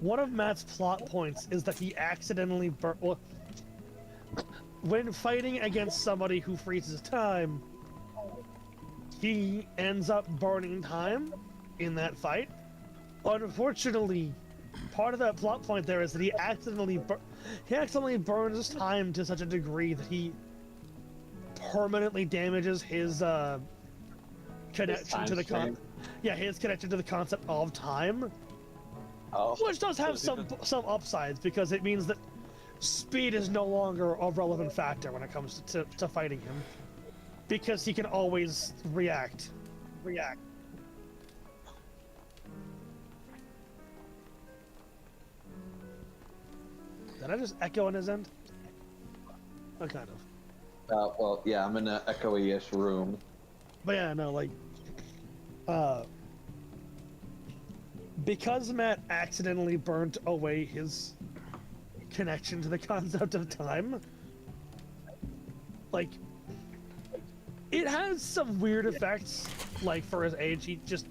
One of Matt's plot points is that he accidentally when fighting against somebody who freezes time, he ends up burning time in that fight. Unfortunately, part of that plot point there is that he accidentally burns time to such a degree that he permanently damages his connection to the his connection to the concept of time. Oh. Which does have some upsides, because it means that speed is no longer a relevant factor when it comes to fighting him. Because he can always react. Did I just echo on his end? Oh, kind of. Well, yeah, I'm in an echoey-ish room. But yeah, no, like, because Matt accidentally burnt away his connection to the concept of time, like, it has some weird effects. Like, for his age, he just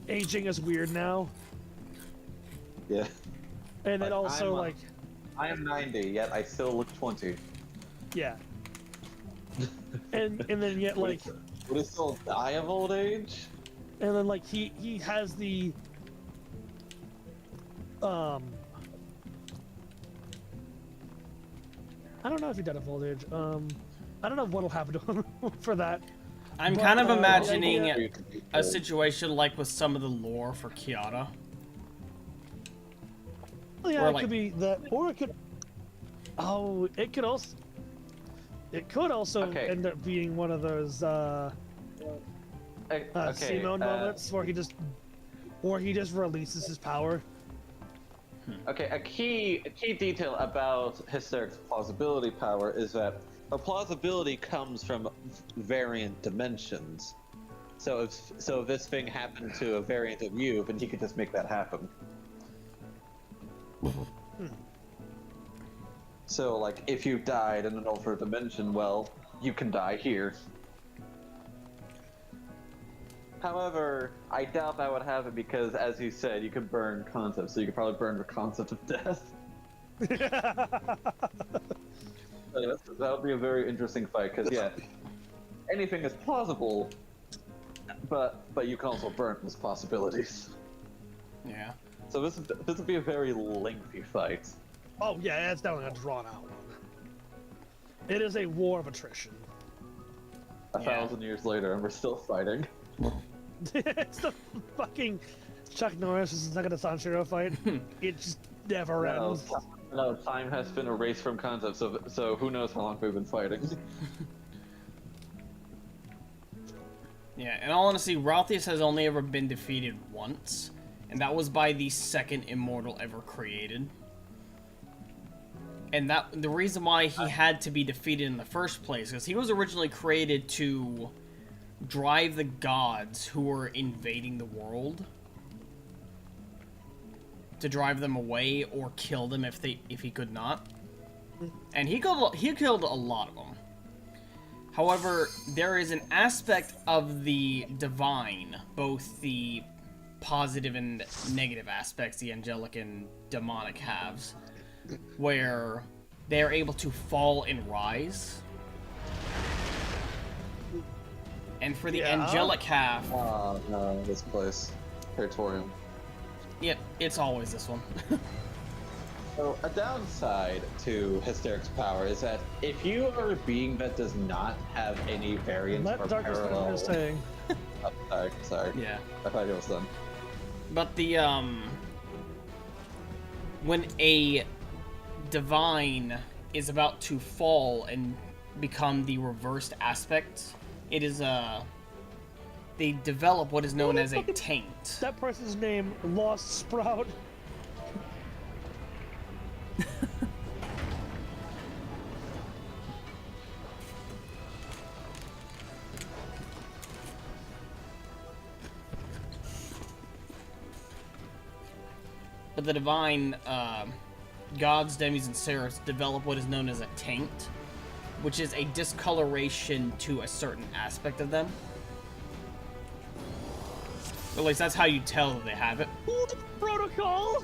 aging is weird now. Yeah. And then also, I'm, like, I am 90, yet I still look 20. yeah. and then yet, like, Would it still die of old age? and then like he has the I don't know if he died of old age. I don't know what'll happen to him for that. I'm But, kind of the imagining idea- a situation like with some of the lore for Kiara. Oh, yeah, or it like- could be that, or it could. Oh, it could also. It could also Okay. end up being one of those Simone moments where he just releases his power. Okay, a key detail about Hysteric's plausibility power is that the plausibility comes from variant dimensions. So if this thing happened to a variant of you, then he could just make that happen. So, like, if you died in an alternate dimension, well, you can die here. However, I doubt that would happen because, as you said, you could burn concepts, so you could probably burn the concept of death. That would be a very interesting fight, because, yeah, anything is plausible, but you can also burn those possibilities. Yeah. So this would be a very lengthy fight. Oh yeah, it's definitely a drawn out one. It is a war of attrition. A 1,000 years later, and we're still fighting. It's the fucking Chuck Norris versus Nagata Sanshiro fight. It just never ends. No, time has been erased from concept, so who knows how long we've been fighting. Yeah, in all honesty, Ralthius has only ever been defeated once, and that was by the second immortal ever created. And that the reason why he had to be defeated in the first place, because he was originally created to drive the gods who were invading the world, to drive them away or kill them if he could not. And he killed a lot of them. However, there is an aspect of the divine, both the positive and negative aspects the angelic and demonic halves, where they are able to fall and rise. And for the angelic half... Oh no, this place. Territorium. Yep, it's always this one. So, a downside to Hysteric's power is that if you are a being that does not have any variance Let or Darkus know what parallel... you're saying. Oh, sorry. Yeah. I thought it was done. But the, when a divine is about to fall and become the reversed aspect, it is, they develop what is known as a taint. That person's name, Lost Sprout. But the divine, gods, demis, and seraphs develop what is known as a taint, which is a discoloration to a certain aspect of them. At least that's how you tell that they have it. Lip Protocol!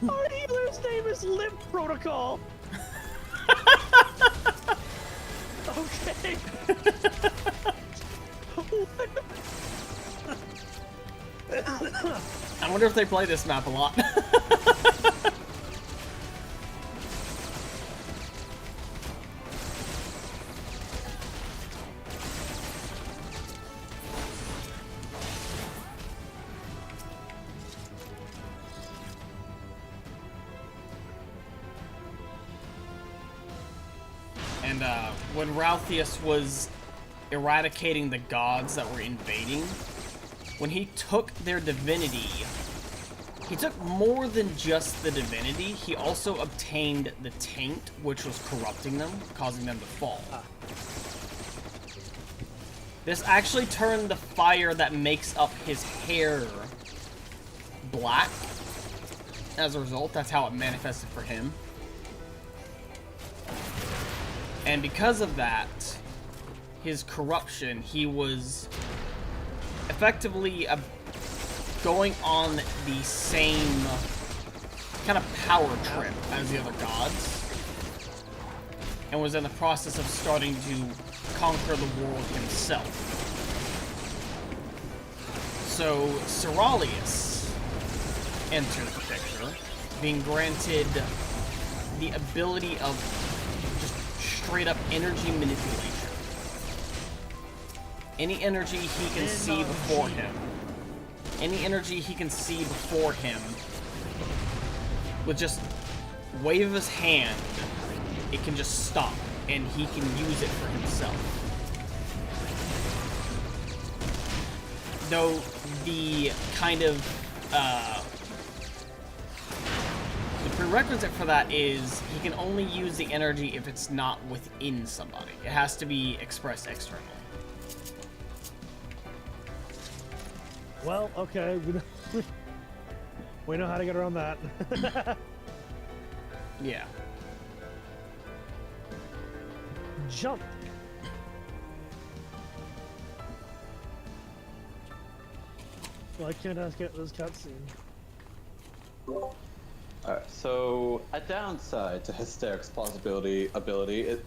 Our healer's name is Lip Protocol! Okay. I wonder if they play this map a lot. And when Ralthius was eradicating the gods that were invading, when he took their divinity, He took more than just the divinity, he also obtained the taint, which was corrupting them, causing them to fall. This actually turned the fire that makes up his hair black. As a result, that's how it manifested for him. And because of that, his corruption, he was effectively going on the same kind of power trip as the other gods, and was in the process of starting to conquer the world himself. So Ceralius enters the picture, being granted the ability of just straight up energy manipulation. Any energy he can see before him. Any energy he can see before him, with just wave of his hand, it can just stop, and he can use it for himself. Though the kind of the prerequisite for that is he can only use the energy if it's not within somebody. It has to be expressed externally. Well, okay, we know how to get around that. Yeah. Jump. Why can't I get this cutscene? Alright, so a downside to Hysteric's ability.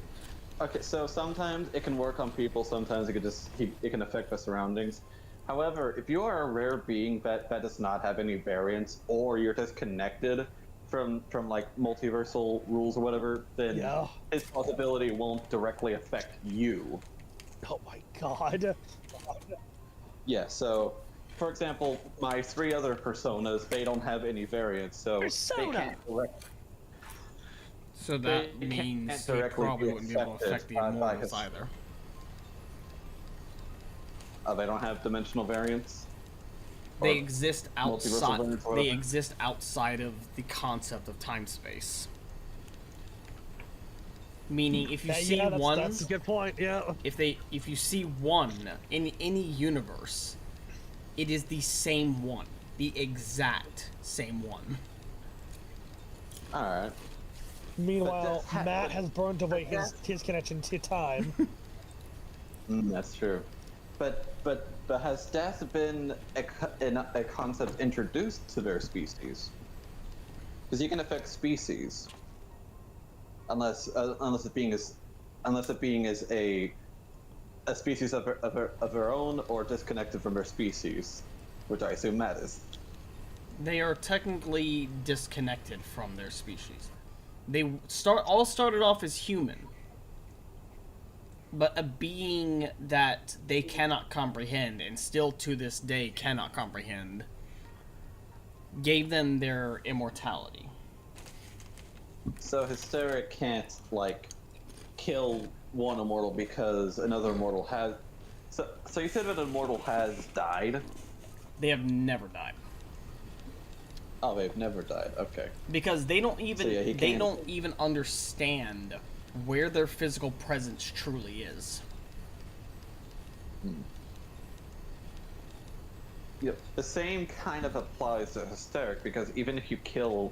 Okay, so sometimes it can work on people, sometimes it can affect the surroundings. However, if you are a rare being that does not have any variants, or you're disconnected from like multiversal rules or whatever, then his possibility won't directly affect you. Oh my god. Yeah, so for example, my 3 other personas, they don't have any variants, so they can't So that means he probably wouldn't be able to affect the immortals either. They don't have dimensional variants? They exist outside. They exist outside of the concept of time-space. Meaning, if you see one, that's a good point. Yeah. If you see one in any universe, it is the same one, the exact same one. All right. Meanwhile, Matt has burned away his connection to time. That's true. But has death been a concept introduced to their species? Because you can affect species, unless a being is a species of their own or disconnected from their species, which I assume Matt is. They are technically disconnected from their species. They all started off as human. But a being that they cannot comprehend, and still to this day cannot comprehend, gave them their immortality. So Hysteric can't, like, kill one immortal because another immortal has... So you said that an immortal has died? They have never died. Oh, they've never died, okay. Because they don't even, So, yeah, they don't even understand where their physical presence truly is. Yep. The same kind of applies to Hysteric, because even if you kill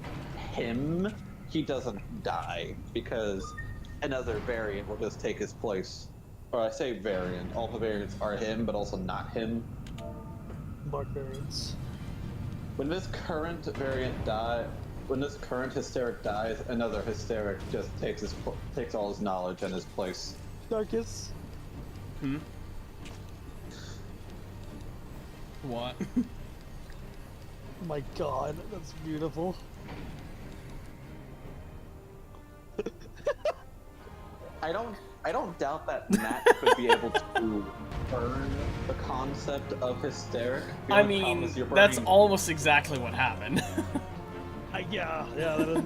him, he doesn't die, because another variant will just take his place. Or I say variant, all the variants are him, but also not him. Mark variants. When this current Hysteric dies, another Hysteric just takes all his knowledge and his place. Darkus. What? My god, that's beautiful. I don't doubt that Matt could be able to burn the concept of Hysteric. I mean, that's almost exactly what happened. Yeah, that is...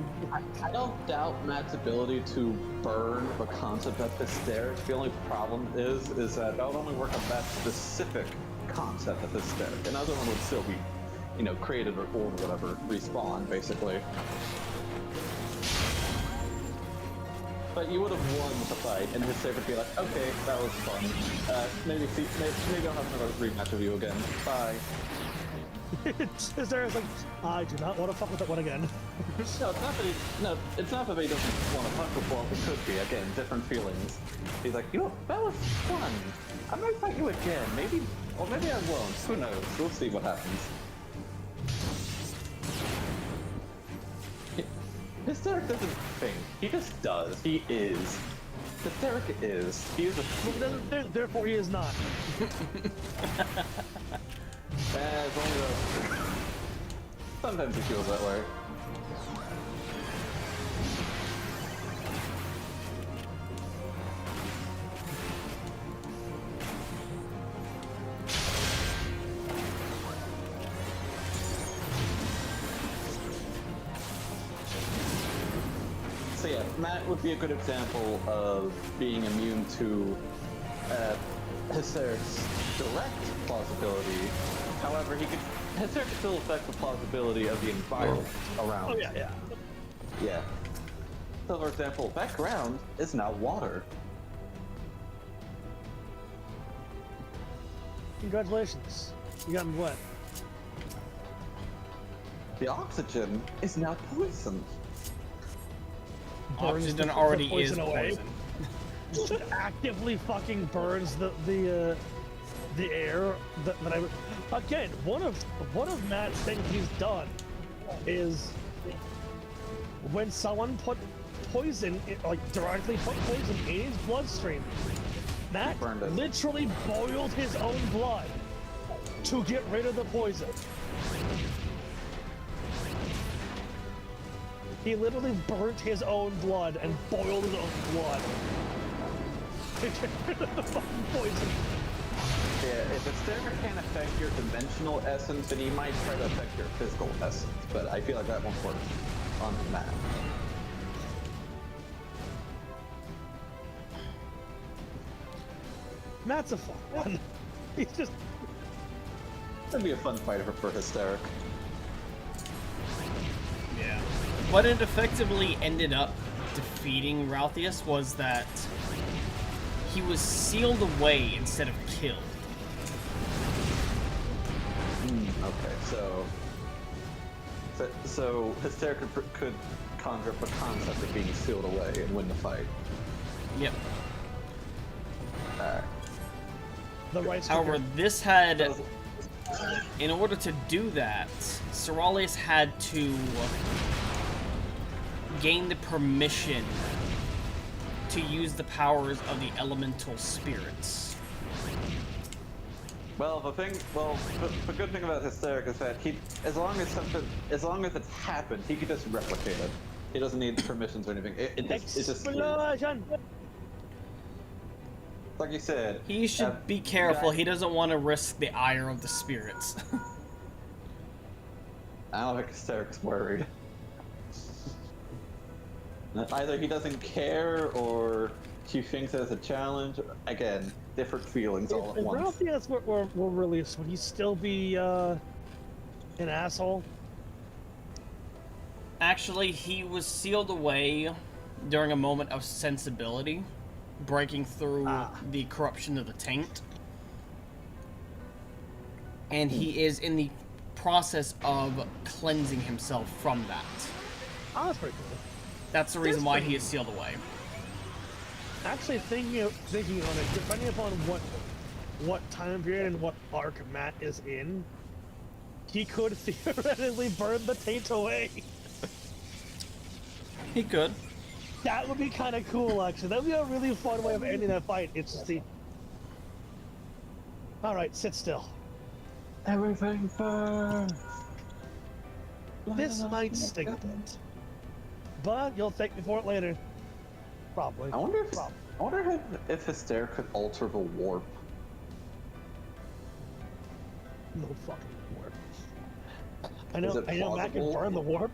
I don't doubt Matt's ability to burn the concept of Hysteric. The only problem is that that would only work on that specific concept of Hysteric. Another one would still be you know, created or whatever, respawn, basically. But you would have won the fight, and his save would be like, okay, that was fun. Maybe I'll have another rematch with you again. Bye. There's like, I do not want to fuck with that one again. No, it's not that he doesn't want to fuck with one. It could be, again, different feelings. He's like, you know, that was fun. I might fight you again. Maybe I won't. Who knows? We'll see what happens. Hysteric doesn't think. He just does. He is. Hysteric is. He is a... Therefore, he is not. It's only the... Sometimes he feels that way. So yeah, Matt would be a good example of being immune to Hysteric's direct plausibility. However, Hysteric could still affect the plausibility of the environment around. Oh yeah. Yeah. So for example, that ground is now water. Congratulations. You got me wet. The oxygen is now poison. Burns Oxygen the already is poison away. poison. Just actively fucking burns the air that I would. Again, one of Matt's things he's done is when someone put poison, directly put poison in his bloodstream, Matt Burned it. literally boiled his own blood to get rid of the poison. He literally burnt his own blood and boiled his own blood to get rid of the fucking poison. Yeah, if Hysteric can't affect your dimensional essence, then he might try to affect your physical essence, but I feel like that won't work on Matt. Matt's a fun one. He's just... That'd be a fun fight for Hysteric. Yeah. What it effectively ended up defeating Raltheus was that he was sealed away instead of killed. Okay, so Hysteric could conjure up a concept of being sealed away and win the fight. Yep. Alright. the right However, sticker. this had, in order to do that, Cyril had to gain the permission to use the powers of the elemental spirits. Well, the good thing about Hysteric is that as long as it's happened, he can just replicate it. He doesn't need permissions or anything. It just Explosion! like you said. He should be careful. He doesn't want to risk the ire of the spirits. I don't think Hysteric's worried. Either he doesn't care or he thinks it's a challenge. Again, different feelings all at If once. Ralphius were released, would he still be an asshole? Actually, he was sealed away during a moment of sensibility, breaking through the corruption of the taint. And he is in the process of cleansing himself from that. Oh, that's pretty cool. That's the reason why he is sealed away. Actually, thinking on it, depending upon what time period and what arc Matt is in, he could theoretically burn the taint away. He could. That would be kind of cool, actually. That would be a really fun way of ending that fight. It's just the... Alright, sit still. Everything burns. This might sting a bit. But you'll thank me for it later. Probably. I wonder if Hysteric could alter the warp. No fucking warp. I Is know it Matt can plausible? burn the warp.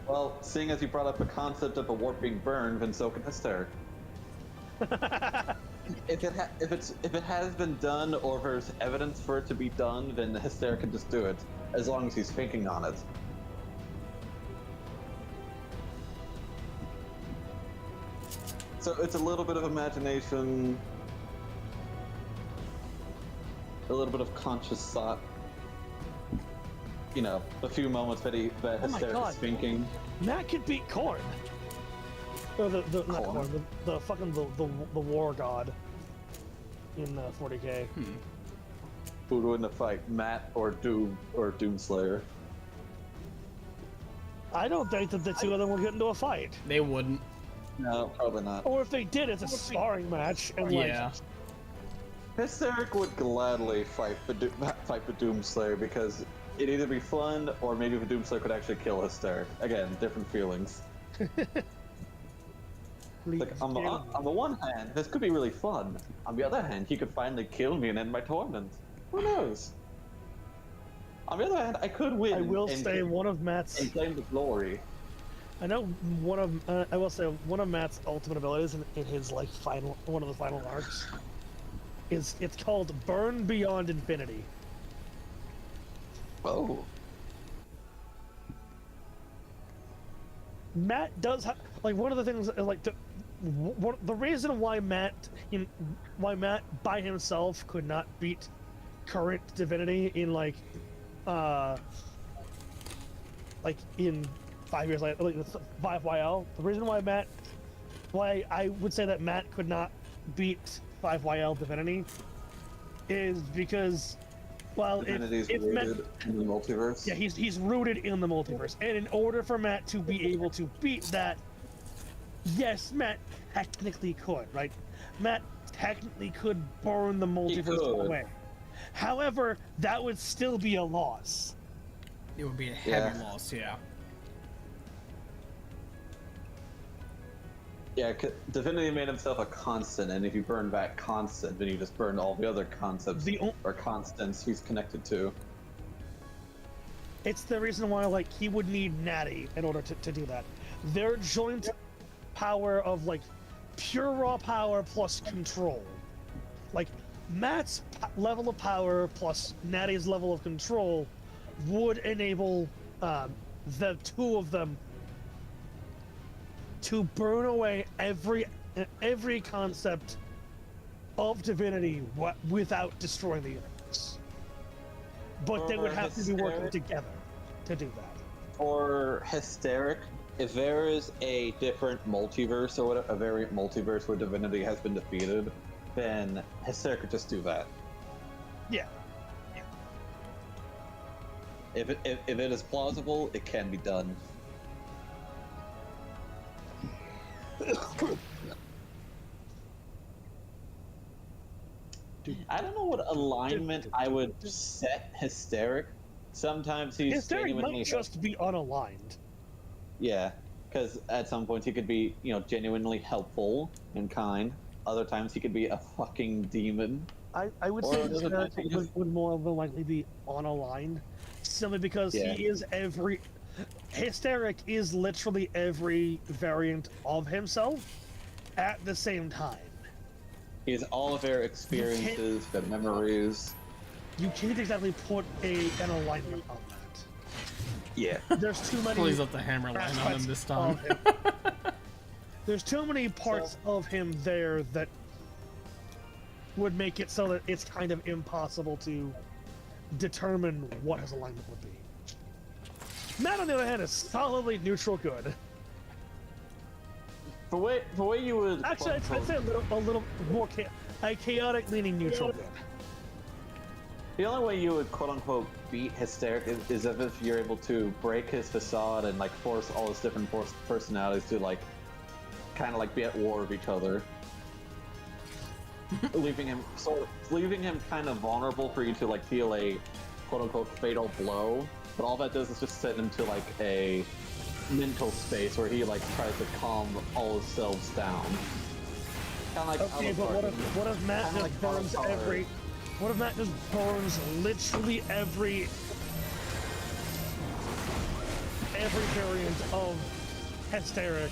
Well, seeing as you brought up the concept of the warp being burned, then so can Hysteric. if it has been done, or if there's evidence for it to be done, then the Hysteric can just do it, as long as he's thinking on it. So it's a little bit of imagination, a little bit of conscious thought. You know, a few moments that Hysteric is thinking. Matt could beat Korn. Or not Korn, the fucking the war god in 40K. Who would win the fight, Matt or Doomslayer? I don't think that the two of them will get into a fight. They wouldn't. No, probably not. Or if they did, it's a sparring match. And Yeah. Hysteric would gladly fight the Doomslayer because it'd either be fun or maybe the Doomslayer could actually kill Hysteric. Again, different feelings. Like on the one hand, this could be really fun. On the other hand, he could finally kill me and end my torment. Who knows? On the other hand, I could win. I will say one of Matt's and claim the glory. I know one of I will say one of Matt's ultimate abilities in his like one of the final arcs is it's called Burn Beyond Infinity. Oh. Matt does have like one of the things like the reason why Matt by himself could not beat current divinity in like in 5 years later, like 5YL. The reason why I would say that Matt could not beat 5YL divinity is because, well, Divinity's it's rooted in the multiverse. Yeah, he's rooted in the multiverse, and in order for Matt to be able to beat that, yes, Matt technically could, right? Matt technically could burn the multiverse away. However, that would still be a loss. It would be a heavy loss, yeah. Yeah, Divinity made himself a constant, and if you burn back constant, then you just burn all the other concepts or constants he's connected to. It's the reason why, like, he would need Natty in order to do that. Their joint power of, like, pure raw power plus control. Like, Matt's level of power plus Natty's level of control would enable the two of them to burn away every concept of divinity without destroying the universe. But they would have to be working together to do that. Or Hysteric, if there is a different multiverse or whatever, a variant multiverse where divinity has been defeated, then Hysteric could just do that. Yeah. If it is plausible, it can be done. I don't know what alignment I would set Hysteric. Sometimes he's Hysteric genuinely might just be unaligned. Yeah, because at some points he could be, genuinely helpful and kind. Other times he could be a fucking demon. I would say Hysteric would more than likely be unaligned, simply because he is Hysteric is literally every variant of himself at the same time. He has all of their experiences, their memories. You can't exactly put an alignment on that. Yeah. There's too many. Please let the hammer land on him this time. There's too many parts of him there that would make it so that it's kind of impossible to determine what his alignment would be. Matt, on the other hand, is solidly neutral good. The way you would actually, I'd say a little more chaotic leaning neutral good. The only way you would quote unquote beat Hysteric is if you're able to break his facade and force all his different personalities to kind of be at war with each other, leaving him kind of vulnerable for you to deal a quote unquote fatal blow. But all that does is just set him to a mental space where he tries to calm all his selves down. Kind of okay, but what if Matt just burns What if Matt just burns literally every variant of Hysteric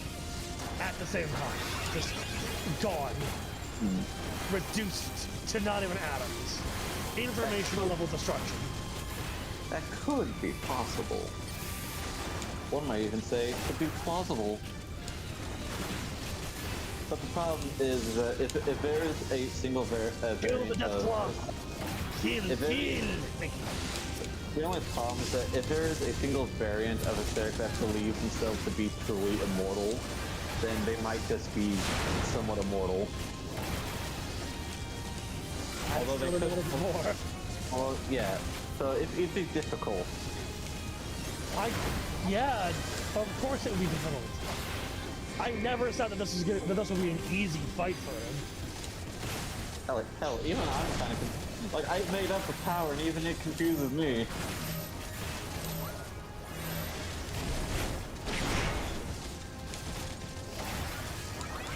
at the same time? Just gone. reduced to not even atoms. Informational level destruction. That could be possible. One might even say could be plausible. But the problem is that if there is a single Kill the variant death claw. Kill, if there- kill. the only problem is that if there is a single variant of hysteric that believes themselves to be truly immortal, then they might just be somewhat immortal. Although they could more. Well, yeah. So it'd be difficult. Yeah, of course it would be difficult. I never said that this would be an easy fight for him. Hell, even I'm kind of like I made up the power, and even it confuses me.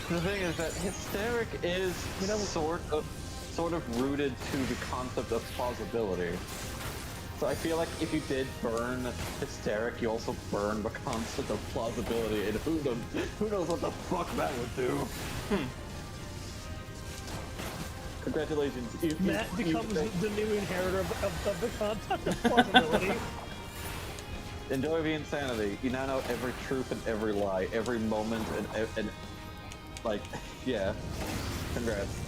The thing is that hysteric is sort of rooted to the concept of plausibility. So I feel like if you did burn hysteric, you also burn the concept of plausibility, and who knows what the fuck that would do. Congratulations. Matt becomes the new inheritor of the concept of plausibility. Enjoy the insanity. You now know every truth and every lie, every moment, and like, yeah. Congrats.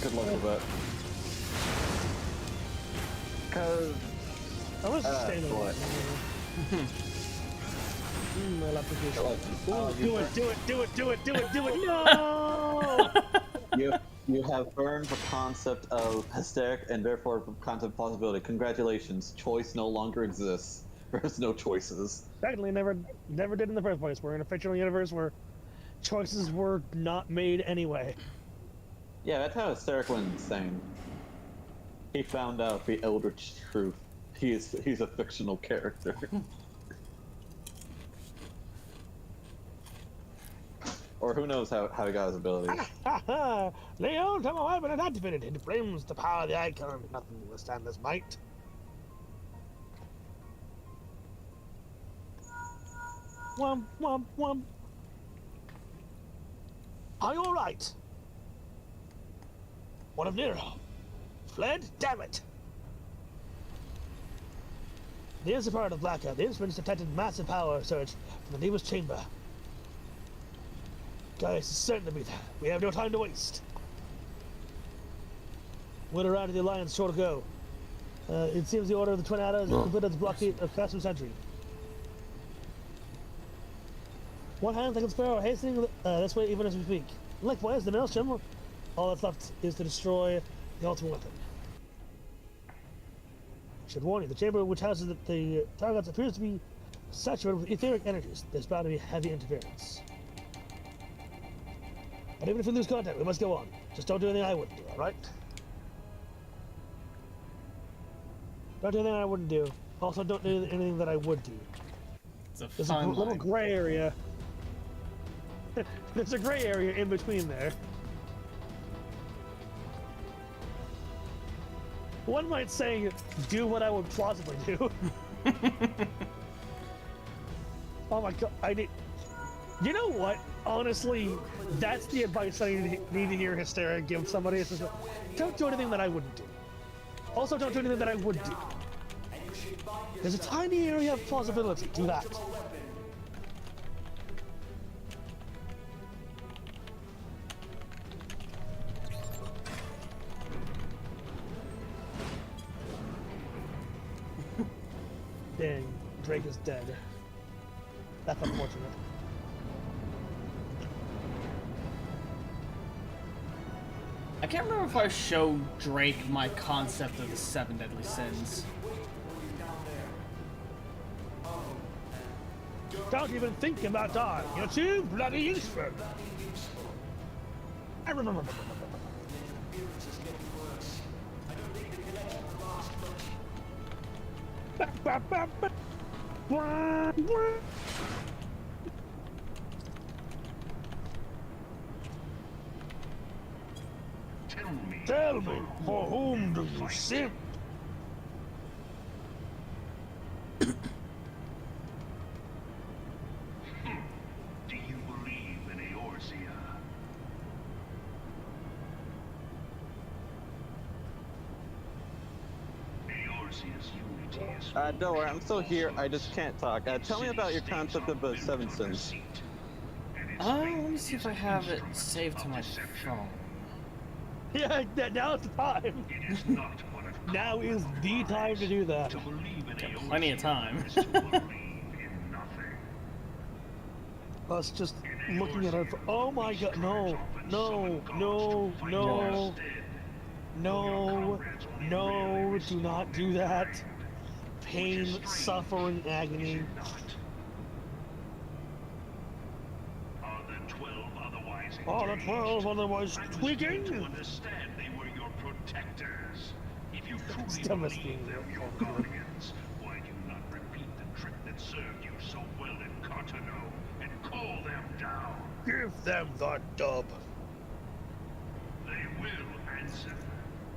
Good luck with that. Cause I was staying what? I love the Do it. No! You have burned the concept of hysteric and therefore the concept of plausibility. Congratulations. Choice no longer exists. There's no choices. Technically, never did in the first place. We're in a fictional universe where choices were not made anyway. Yeah, that's how hysteric went insane. He found out the eldritch truth. He's a fictional character. Or who knows how he got his abilities. Leon, tell my wife when it's activated. It frames the power of the icon. Nothing will stand this might. Wham, wham, wham. Are you alright? What of Nero? Fled? Damn it! Here's the part of blackout. The instruments detected massive power surge from the deepest chamber. Guys, it's certain to be there. We have no time to waste. When around to the Alliance, sure to go. It seems the order of the Twin Adders is completed its blockade of Custom Sentry. One hand, like a sparrow, hastening this way even as we speak. Likewise, the Maelstrom. All that's left is to destroy the ultimate weapon. I should warn you, the chamber which houses the targets appears to be saturated with etheric energies. There's bound to be heavy interference. But even if we lose contact, we must go on. Just don't do anything I wouldn't do, alright? Don't do anything I wouldn't do. Also, don't do anything that I would do. There's a little gray area. There's a gray area in between there. One might say, do what I would plausibly do. Oh my god, I need... You know what? Honestly, that's the advice I need to hear Hysteria give somebody. It's just, don't do anything that I wouldn't do. Also, don't do anything that I would do. There's a tiny area of plausibility. Do that. Dang, Drake is dead. That's unfortunate. I can't remember if I showed Drake my concept of the 7 deadly sins. Don't even think about dying. You're too bloody useful. I remember. Tell me, for whom do you sin? Do you believe in Eorzea? Don't worry, I'm still here. I just can't talk. Tell me about your concept of seven sins. Let me see if I have it saved to my phone. Yeah, now's the time. Now is the time to do that. Plenty of time. Us just looking at her. Oh my god! No! No! No! No! No! No! Do not do that. Pain, suffering, agony. Are the 12 otherwise tweaking? Understand they were your protectors. If you truly Dumbest believe thing. them your guardians, why do you not repeat the trick that served you so well in Cartano and call them down? Give them the dub. They will answer.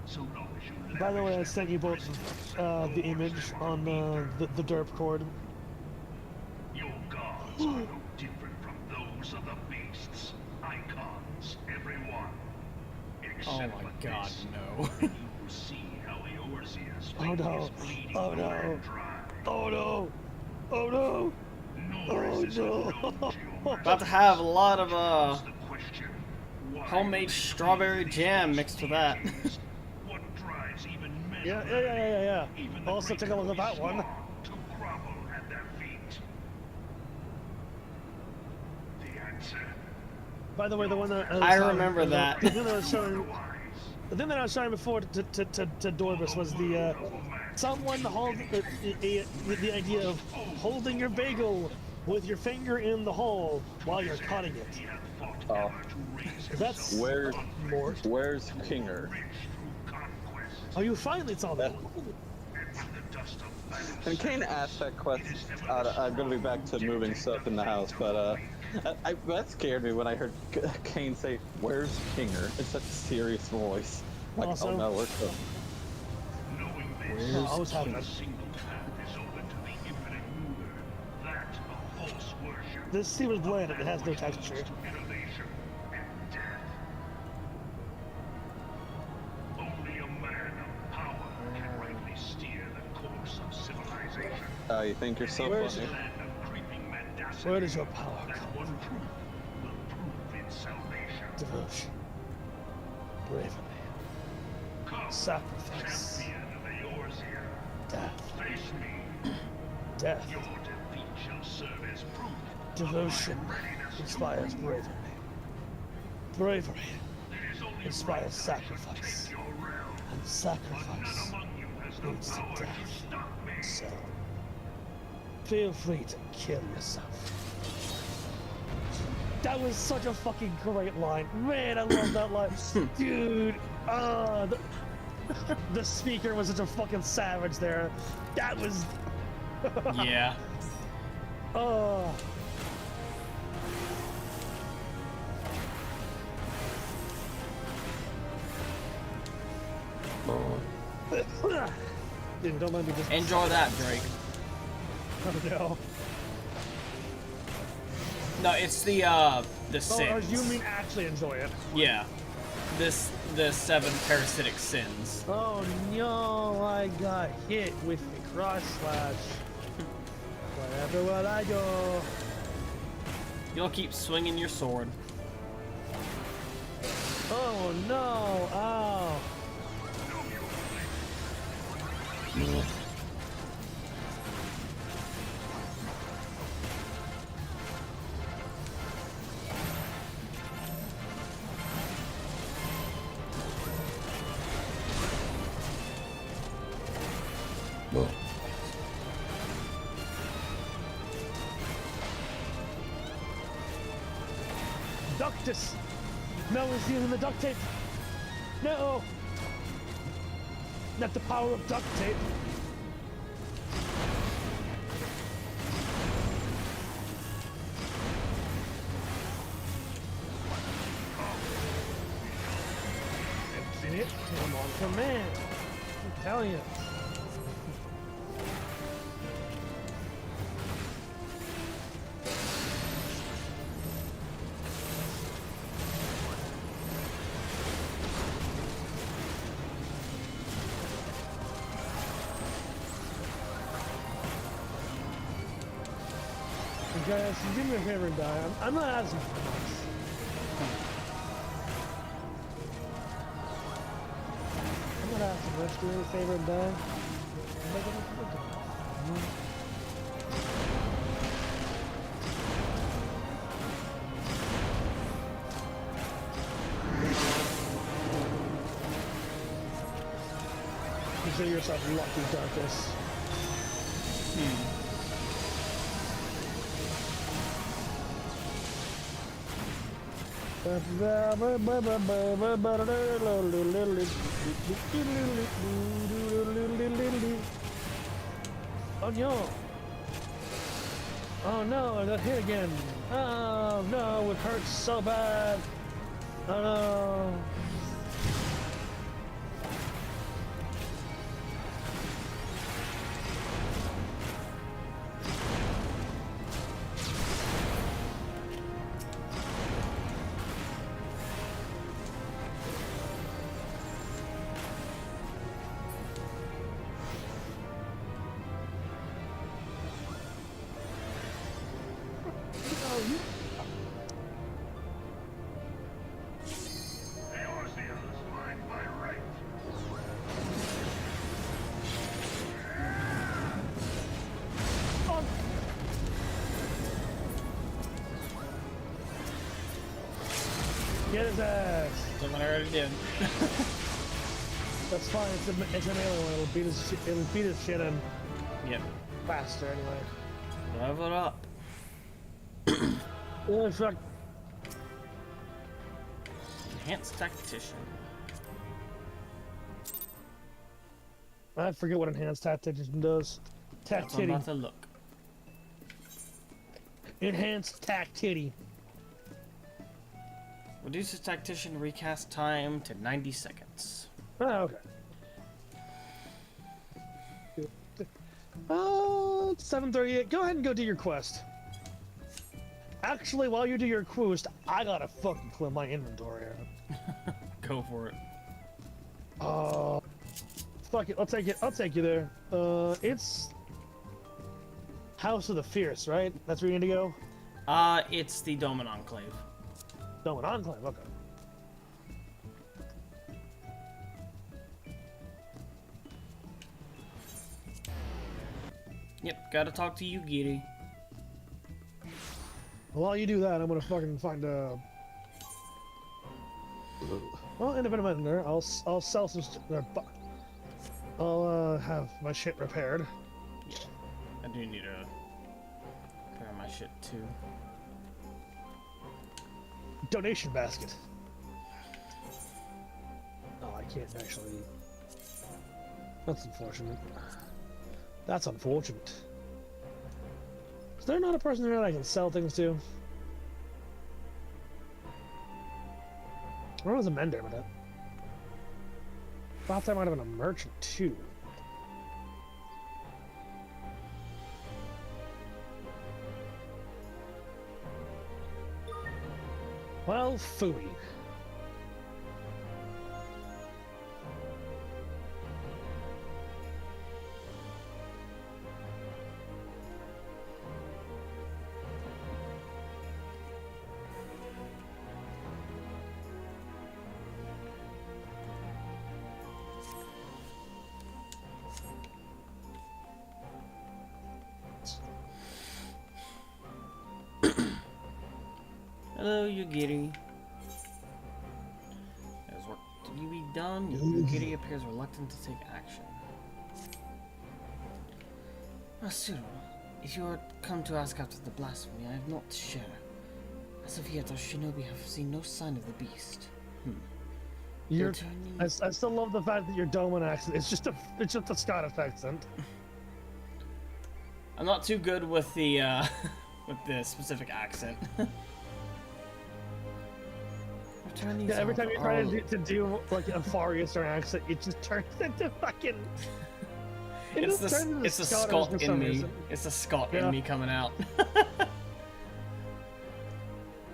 So long as you By the way, I lavish sent you both the image on the derp cord. your gods are no different from those of the beasts. Icons, everyone. Oh Except my for god, this, no. and you will see how Eorzea's Oh no. is bleeding Oh no. and dry. Oh no! Oh no! Nor Oh is this no. unknown to your About to have a lot of the question, why homemade strawberry jam mixed with that. what drives even men Yeah. even the Also, take a look at that one. to grovel at their feet? The answer, By the way, the one that I remember that. The thing that I was showing, the thing that I was showing before to Dorbus was the someone hold the idea of holding your bagel with your finger in the hole while you're cutting it. Oh, That's where's Mort. Kinger? Oh, you finally saw that. And Kane asked that question. I'm gonna be back to moving stuff in the house, but that scared me when I heard Kane say, "Where's Kinger?" in such a serious voice. Like, Also- oh no, where's the... No, I was having that. This sea was bland. It has no texture. Innovation and death. Only a man of power can rightly steer the course of civilization. You think you're so Where's- funny? Land of creeping mendacity. Where does your power That come one from? truth will prove its salvation. Devotion, bravery, Come, sacrifice, champion of Eorzea, death, face me. death. Your defeat shall serve as proof. Devotion inspires bravery. Bravery There is only inspires right sacrifice. to your realm. And sacrifice None among you has the leads to power to death. stop me. So, feel free to kill yourself. That was such a fucking great line. Man, I love that line. Dude, the speaker was such a fucking savage there. That was, Yeah. oh. Dude, don't let me just. Enjoy that, Drake. Oh no. No, it's the Oh, sins. you mean actually enjoy it? Yeah. The 7 parasitic sins. Oh no, I got hit with the cross slash. Whatever will I do? You'll keep swinging your sword. Oh no, ow. Ductus! Mel is using the duct tape! No! Not the power of duct tape! Infinite came on command! I'm telling you. Guys, do me a favor and die. I'm not asking for this. I'm not asking for this. Do me a favor and die. Consider yourself lucky, Darkus. Oh no! Oh no, I got hit again! Oh no, it hurts so bad! Oh no! Eorzea's mine by right. Get his ass! Someone already did. That's fine, it's a melee one, it'll beat his shit in Yep. faster anyway. Level up. Oh fuck. Enhanced tactician. I forget what enhanced tactician does. That's I'm Tactitty. about to look. Enhanced tactitty. Reduces tactician recast time to 90 seconds. Oh, okay. It's 7:38. Go ahead and go do your quest. Actually, while you do your quest, I gotta fucking clear my inventory out. Go for it. Fuck it. I'll take you there. It's House of the Fierce, right? That's where you need to go. It's the Doman Enclave. No, an enclave. Okay. Yep, gotta talk to you, Giri. While you do that, I'm gonna fucking find a. Well, independent vendor. I'll sell some. I'll have my shit repaired. Yeah, I do need to repair my shit too. Donation basket. Oh, I can't actually. That's unfortunate. That's unfortunate. Is there not a person here that I can sell things to? I was a mender, but I thought there might have been a merchant too. Well, phooey. Hello, Yugiri. There's work to be done. Yugiri appears reluctant to take action. Cyril, if you are come to ask after the blasphemy, I have not to share. As of yet, our shinobi have seen no sign of the beast. You're, I still love the fact that your Doman accent. It's just a Scottish accent. I'm not too good with the with the specific accent. Yeah, every time you try to do like a Far Eastern accent, it just turns into fucking. It's the Scot in me. Reason. It's the Scot in me coming out.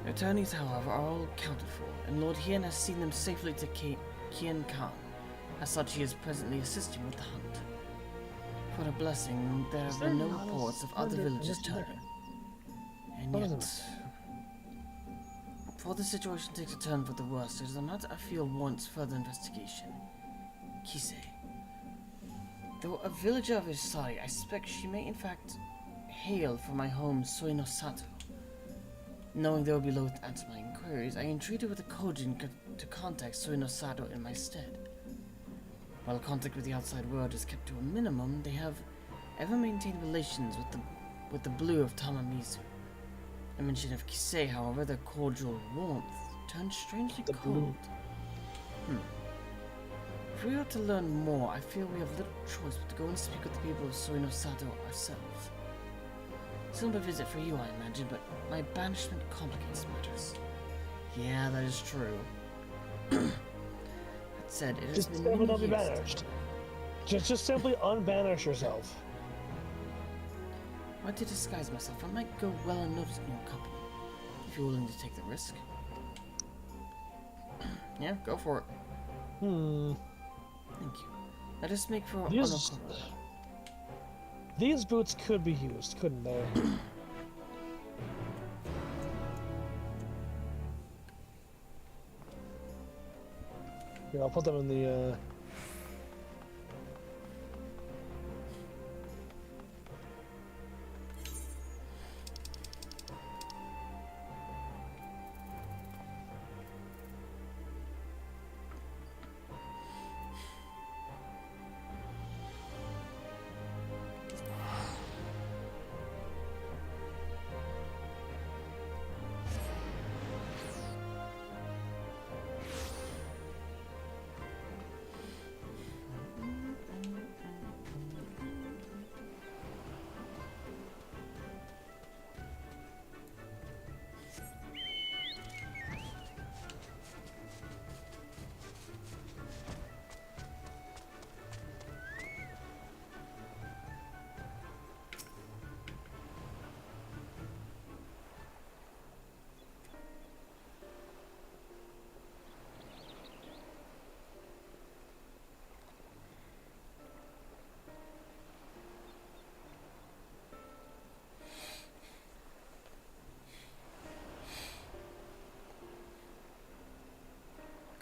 Attorneys, however, are all accounted for, and Lord Hien has seen them safely to Kien Khan. As such, he is presently assisting with the hunt. For a blessing, there have been no reports of other villagers turning. And What doesn't yet, before the situation takes a turn for the worse, there's a matter I feel wants further investigation. Kisei. Though a villager of Isari, I suspect she may in fact hail from my home Soino Sato. Knowing they will be loath to answer my inquiries, I entreated with a cogent to contact Soino Sato in my stead. While contact with the outside world is kept to a minimum, they have ever maintained relations with the blue of Tamamizu. A mention of Kisei, however, their cordial warmth turned strangely cold. If we are to learn more, I feel we have little choice but to go and speak with the people of Soino Sato ourselves. Still a visit for you, I imagine, but my banishment complicates matters. Yeah, that is true. That said, it has Just been simply many don't be years. banished. Just simply unbanish yourself. Why to disguise myself? I might go well unnoticed in your company. If you're willing to take the risk. Yeah, go for it. Thank you. Let us make for These boots could be used, couldn't they? Here, I'll put them in the,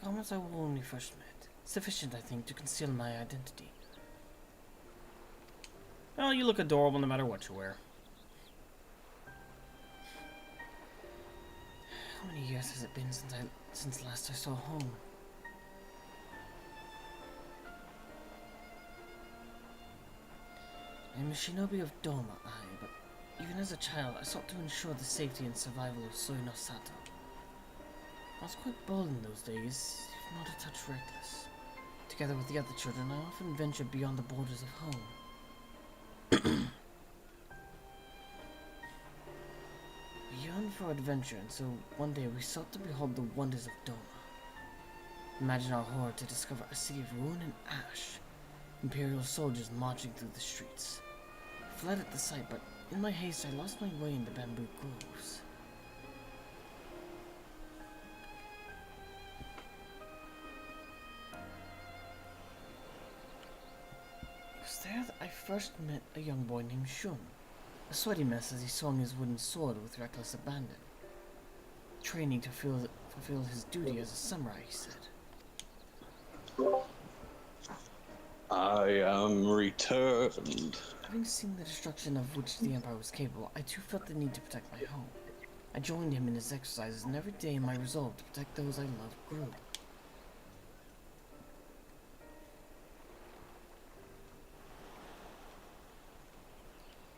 garments I wore when we first met. Sufficient, I think, to conceal my identity. Well, you look adorable no matter what you wear. How many years has it been since last I saw home? I am a shinobi of Doma, but even as a child, I sought to ensure the safety and survival of Soino Sato. I was quite bold in those days, if not a touch reckless. Together with the other children, I often ventured beyond the borders of home. We yearned for adventure, and so one day we sought to behold the wonders of Doma. Imagine our horror to discover a city of ruin and ash, Imperial soldiers marching through the streets. I fled at the sight, but in my haste I lost my way in the bamboo groves. It was there that I first met a young boy named Shun, a sweaty mess as he swung his wooden sword with reckless abandon. Training to fulfill his duty as a samurai, he said. I am returned. Having seen the destruction of which the Empire was capable, I too felt the need to protect my home. I joined him in his exercises, and every day my resolve to protect those I loved grew.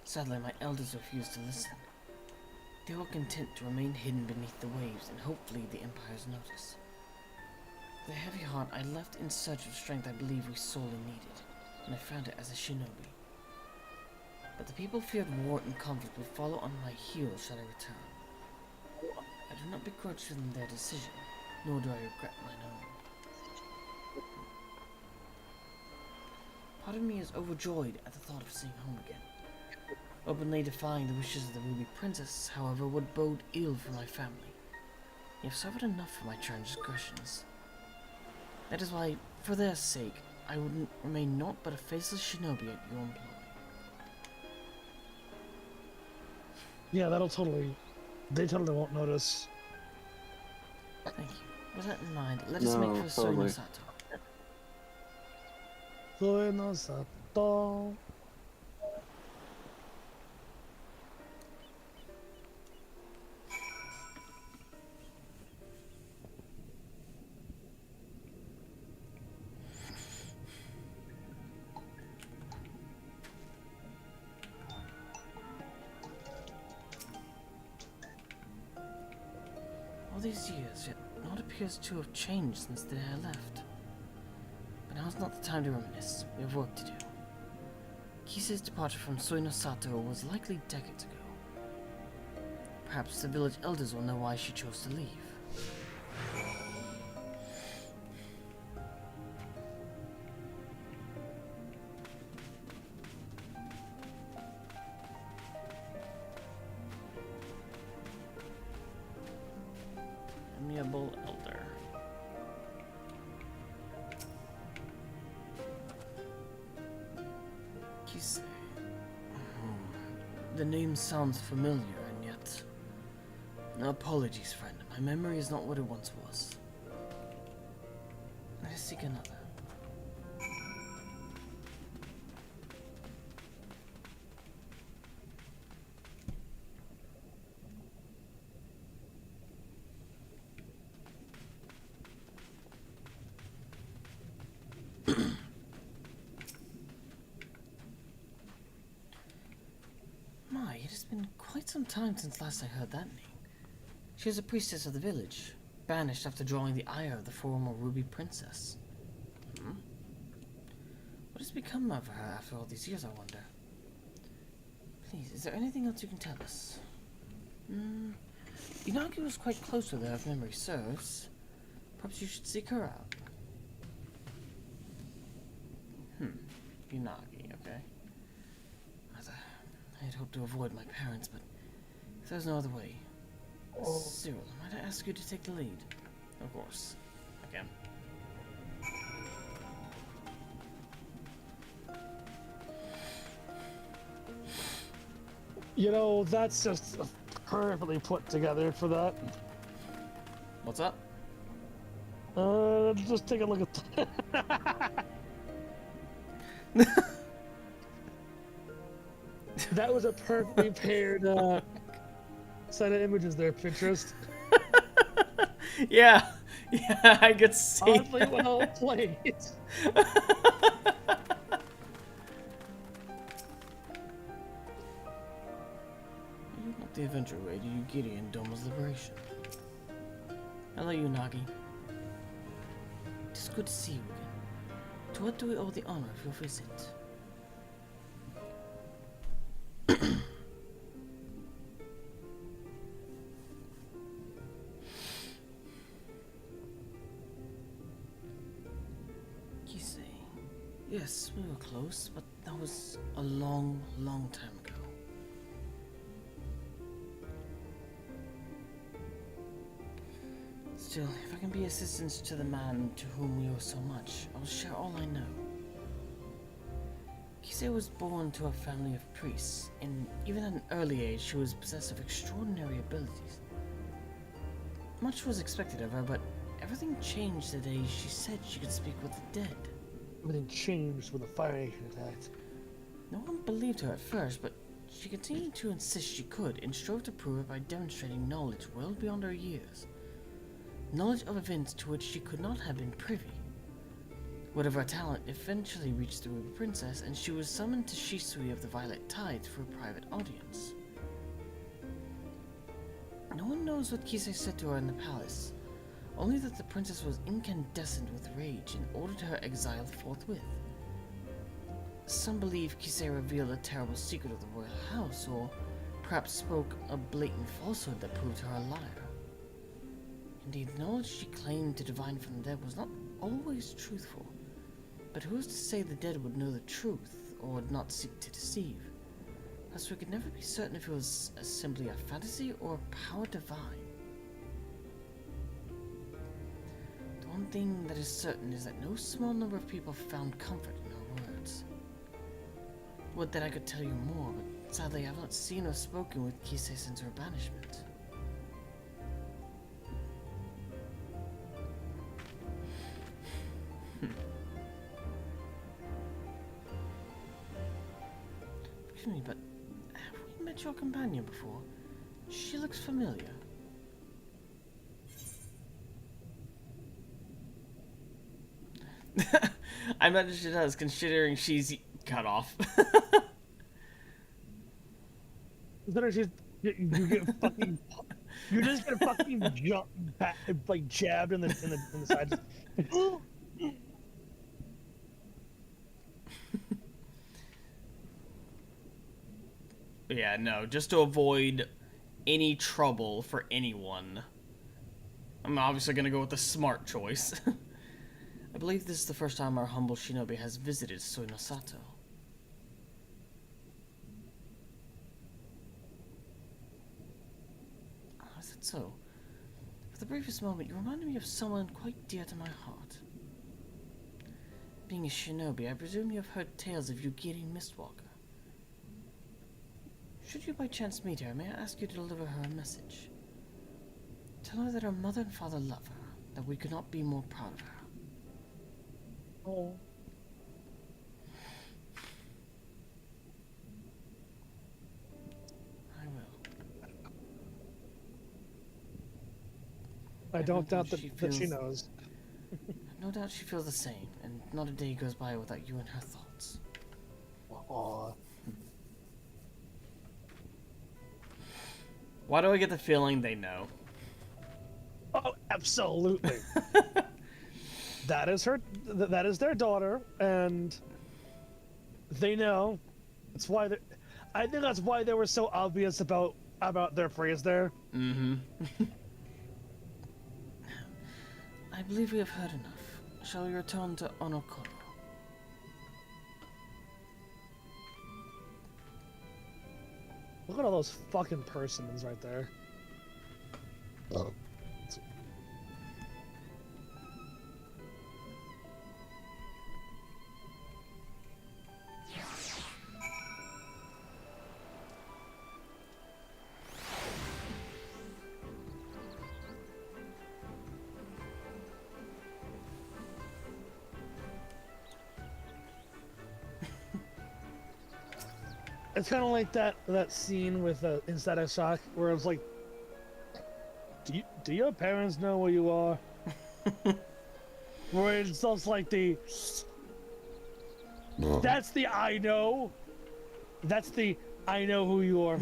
Sadly, my elders refused to listen. They were content to remain hidden beneath the waves and hopefully the Empire's notice. With a heavy heart, I left in search of strength I believe we sorely needed, and I found it as a shinobi. But the people feared war and conflict would follow on my heels should I return. I do not begrudge them their decision, nor do I regret mine own. Part of me is overjoyed at the thought of seeing home again. Openly defying the wishes of the Ruby Princess, however, would bode ill for my family. You have suffered enough for my transgressions. That is why, for their sake, I would remain naught but a faceless shinobi at your employ. Yeah, that'll totally They totally won't notice. Thank you. With that in mind, let us make No, for Soy totally. no Sato. Soy no Sato. All these years, yet naught appears to have changed since the day I left. But now's not the time to reminisce. We have work to do. Kisei's departure from Soy no Sato was likely decades ago. Perhaps the village elders will know why she chose to leave. Amiable elder. Kisei. The name sounds familiar, and yet... Apologies, friend. My memory is not what it once was. Let us seek another. My, it has been quite some time since last I heard that name. She was a priestess of the village, banished after drawing the ire of the former Ruby Princess. What has become of her after all these years, I wonder? Please, is there anything else you can tell us? Inagi was quite close with her, if memory serves. Perhaps you should seek her out. Inagi, okay. I had hoped to avoid my parents, but if there's no other way... Cyril, might I ask you to take the lead? Of course. Again. You know, that's just perfectly put together for that. What's up? Just take a look at that. That was a perfectly paired set of images there, Pinterest. Yeah, I could see. Oddly well played. You want the adventure way to Yugiri and Doma's liberation. Hello, Unagi. It is good to see you again. To what do we owe the honor of your visit? Kisei. Yes, we were close, but that was a long, long time ago. Still, if I can be assistance to the man to whom we owe so much, I'll share all I know. Kisei was born to a family of priests, and even at an early age she was possessed of extraordinary abilities. Much was expected of her, but everything changed the day she said she could speak with the dead. Everything changed when the fire agent attacked. No one believed her at first, but she continued to insist she could, and strove to prove it by demonstrating knowledge well beyond her years. Knowledge of events to which she could not have been privy. Whatever her talent eventually reached the Ruby Princess, and she was summoned to Shisui of the Violet Tides for a private audience. No one knows what Kisei said to her in the palace, only that the princess was incandescent with rage and ordered her exiled forthwith. Some believe Kisei revealed a terrible secret of the royal house, or perhaps spoke a blatant falsehood that proved her a liar. Indeed, the knowledge she claimed to divine from the dead was not always truthful, but who is to say the dead would know the truth, or would not seek to deceive? Thus we could never be certain if it was simply a fantasy or a power divine. The one thing that is certain is that no small number of people found comfort in her words. Would that I could tell you more, but sadly I have not seen or spoken with Kisei since her banishment. forgive me, but have we met your companion before? She looks familiar. I imagine she does, considering she's cut off. Then you get fucking, you just get fucking like jabbed in the side. Yeah, no, just to avoid any trouble for anyone. I'm obviously gonna go with the smart choice. I believe this is the first time our humble shinobi has visited Soinosato. Oh, is that so? For the briefest moment, you reminded me of someone quite dear to my heart. Being a shinobi, I presume you have heard tales of Yugiri Mistwalker. Should you by chance meet her, may I ask you to deliver her a message? Tell her that her mother and father love her, that we could not be more proud of her. Oh. I will. I don't doubt that she knows. No doubt she feels the same, and not a day goes by without you and her thoughts. Aw. Why do I get the feeling they know? Oh, absolutely. That is that is their daughter, and they know. That's why I think that's why they were so obvious about their phrase there. Mm-hmm. I believe we have heard enough. Shall we return to Onokoro? Look at all those fucking persimmons right there. Oh. It's kind of like that scene with in Static Shock where it's like, do your parents know where you are? Where it's just like that's the I know. That's the I know who you are.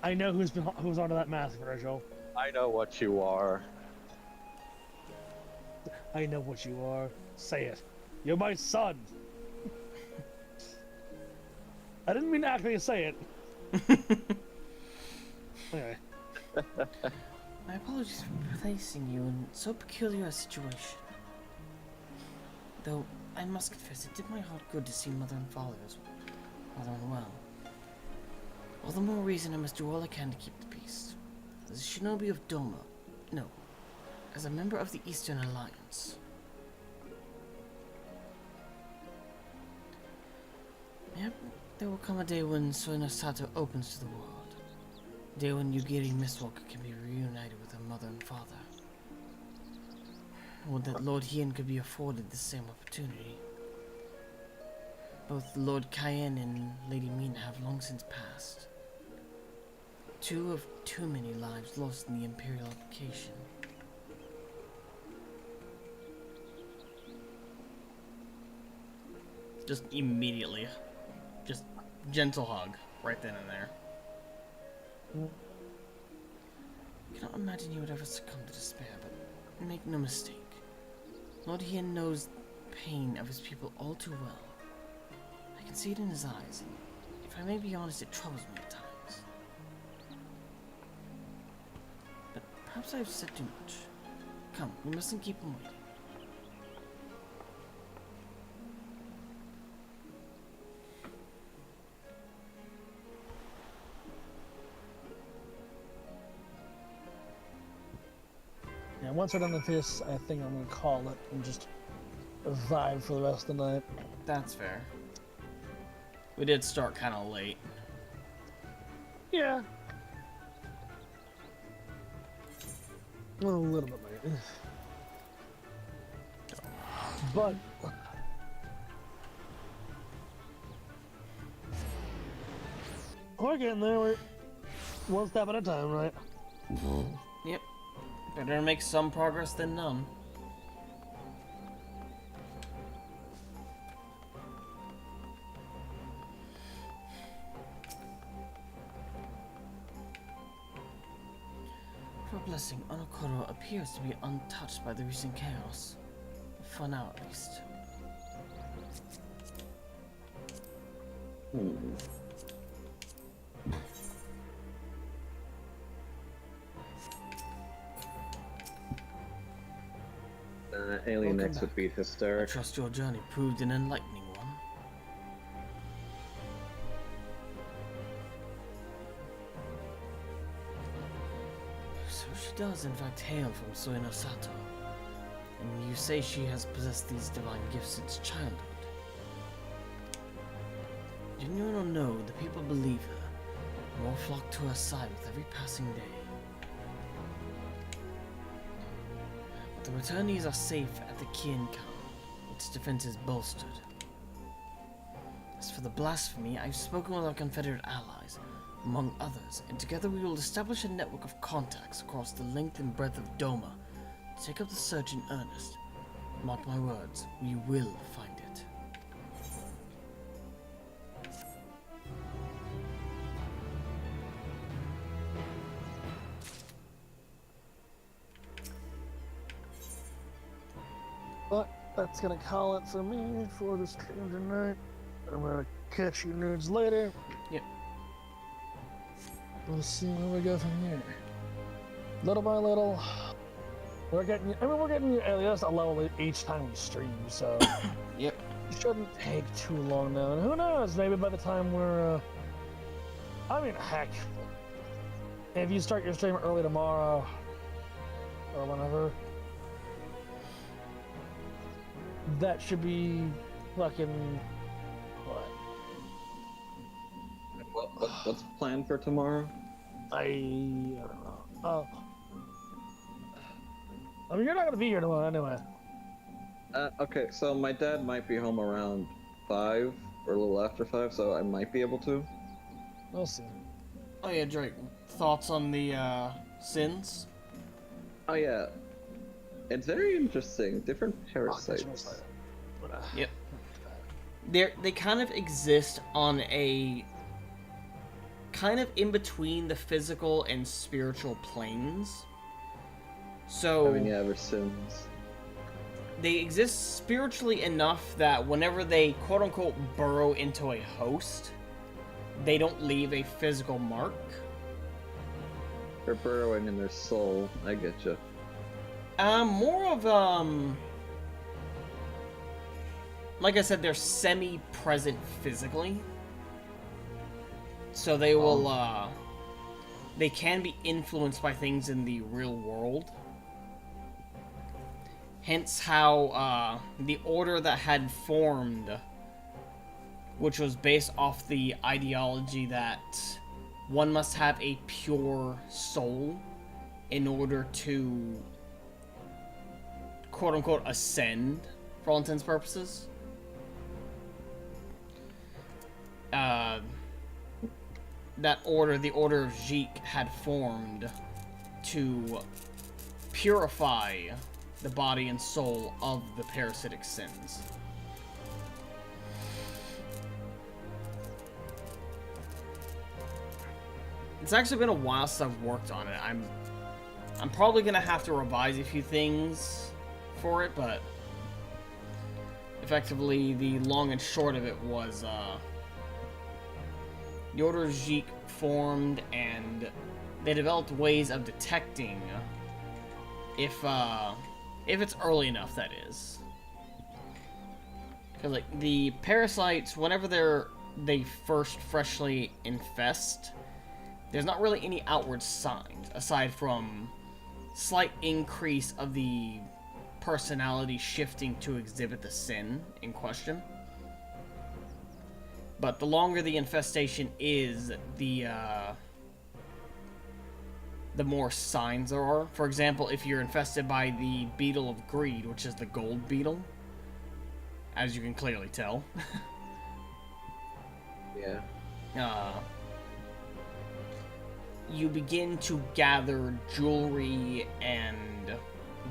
I know who's under that mask, Virgil. I know what you are. I know what you are. Say it. You're my son. I didn't mean to actually say it. Anyway. My apologies for placing you in so peculiar a situation. Though, I must confess, it did my heart good to see mother and father as rather unwell. All the more reason I must do all I can to keep the peace. As a shinobi of Doma, no, as a member of the Eastern Alliance. Yep, there will come a day when Soinosato opens to the world. A day when Yugiri Mistwalker can be reunited with her mother and father. Would that Lord Hien could be afforded the same opportunity. Both Lord Cayenne and Lady Mina have long since passed. Two of too many lives lost in the Imperial occupation. Just immediately. Just gentle hug right then and there. I cannot imagine he would ever succumb to despair, but make no mistake. Lord Hien knows the pain of his people all too well. I can see it in his eyes, and if I may be honest, it troubles me at times. But perhaps I have said too much. Come, we mustn't keep him waiting. Yeah, once we're done with this, I think I'm gonna call it and just vibe for the rest of the night. That's fair. We did start kind of late. Yeah. A little bit late. But We're getting there. We're one step at a time, right? Yep. Better to make some progress than none. For a blessing, Onokoro appears to be untouched by the recent chaos. For now, at least. Alien Welcome X would back. be I hysteric. trust your journey proved an enlightening one. So she does in fact hail from Sueno Sato. And you say she has possessed these divine gifts since childhood. Genuine or no, the people believe her. More flock to her side with every passing day. But the returnees are safe at the Kian camp. Its defense is bolstered. As for the blasphemy, I've spoken with our Confederate allies, among others, and together we will establish a network of contacts across the length and breadth of Doma to take up the search in earnest. Mark my words, we will find it. But that's gonna call it for me for the stream tonight. I'm gonna catch you nerds later. Yep. We'll see where we go from here. Little by little, we're getting you at least a level each time we stream, so Yep. it shouldn't take too long now. And who knows, maybe by the time we're, I mean, heck, if you start your stream early tomorrow, or whenever, that should be fucking, what? What's planned for tomorrow? I don't know. Oh. I mean, you're not gonna be here tomorrow anyway. Okay, so my dad might be home around 5 or a little after 5, so I might be able to. We'll see. Oh yeah, Drake. Thoughts on the sins? Oh yeah, it's very interesting. Different I'll catch you parasites. later. But, Yep. They kind of exist on a kind of in between the physical and spiritual planes. So I mean, yeah, ever since. they exist spiritually enough that whenever they quote unquote burrow into a host, they don't leave a physical mark. They're burrowing in their soul. I get you. More of like I said, they're semi-present physically. So they will they can be influenced by things in the real world. Hence how the order that had formed, which was based off the ideology that one must have a pure soul in order to quote-unquote ascend, for all intents and purposes. That order, the Order of Jeek, had formed to purify the body and soul of the parasitic sins. It's actually been a while since I've worked on it. I'm probably gonna have to revise a few things for it, but effectively the long and short of it was the Order of Jeek formed, and they developed ways of detecting if it's early enough, that is. Because like the parasites, whenever they first freshly infest, there's not really any outward signs aside from slight increase of the personality shifting to exhibit the sin in question. But the longer the infestation is, the more signs there are. For example, if you're infested by the Beetle of Greed, which is the gold beetle, as you can clearly tell. Yeah. you begin to gather jewelry and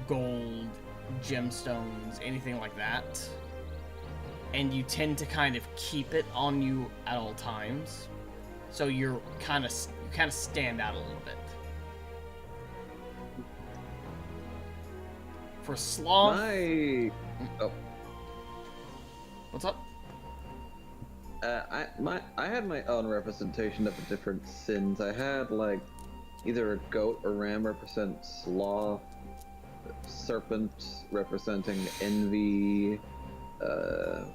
gold, gemstones, anything like that. And you tend to kind of keep it on you at all times. So you kind of stand out a little bit. For sloth... What's up? I had my own representation of the different sins. I had like either a goat or ram represent sloth, serpent representing envy, a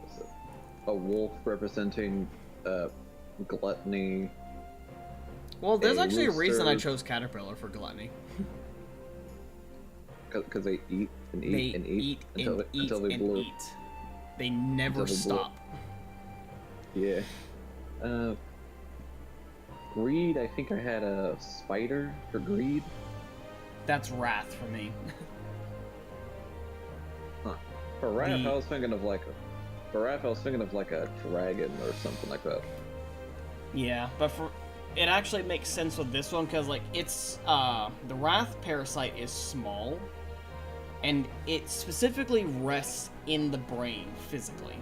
wolf representing gluttony. Well, there's actually a reason I rooster- chose caterpillar for gluttony. Because they eat and They eat and eat until they blow. They never Until they blow. stop. Yeah. Greed, I think I had a spider for greed. That's wrath for me. Huh. For wrath, The- I was thinking of like a dragon or something like that. Yeah, but it actually makes sense with this one because like it's the wrath parasite is small, and it specifically rests in the brain physically.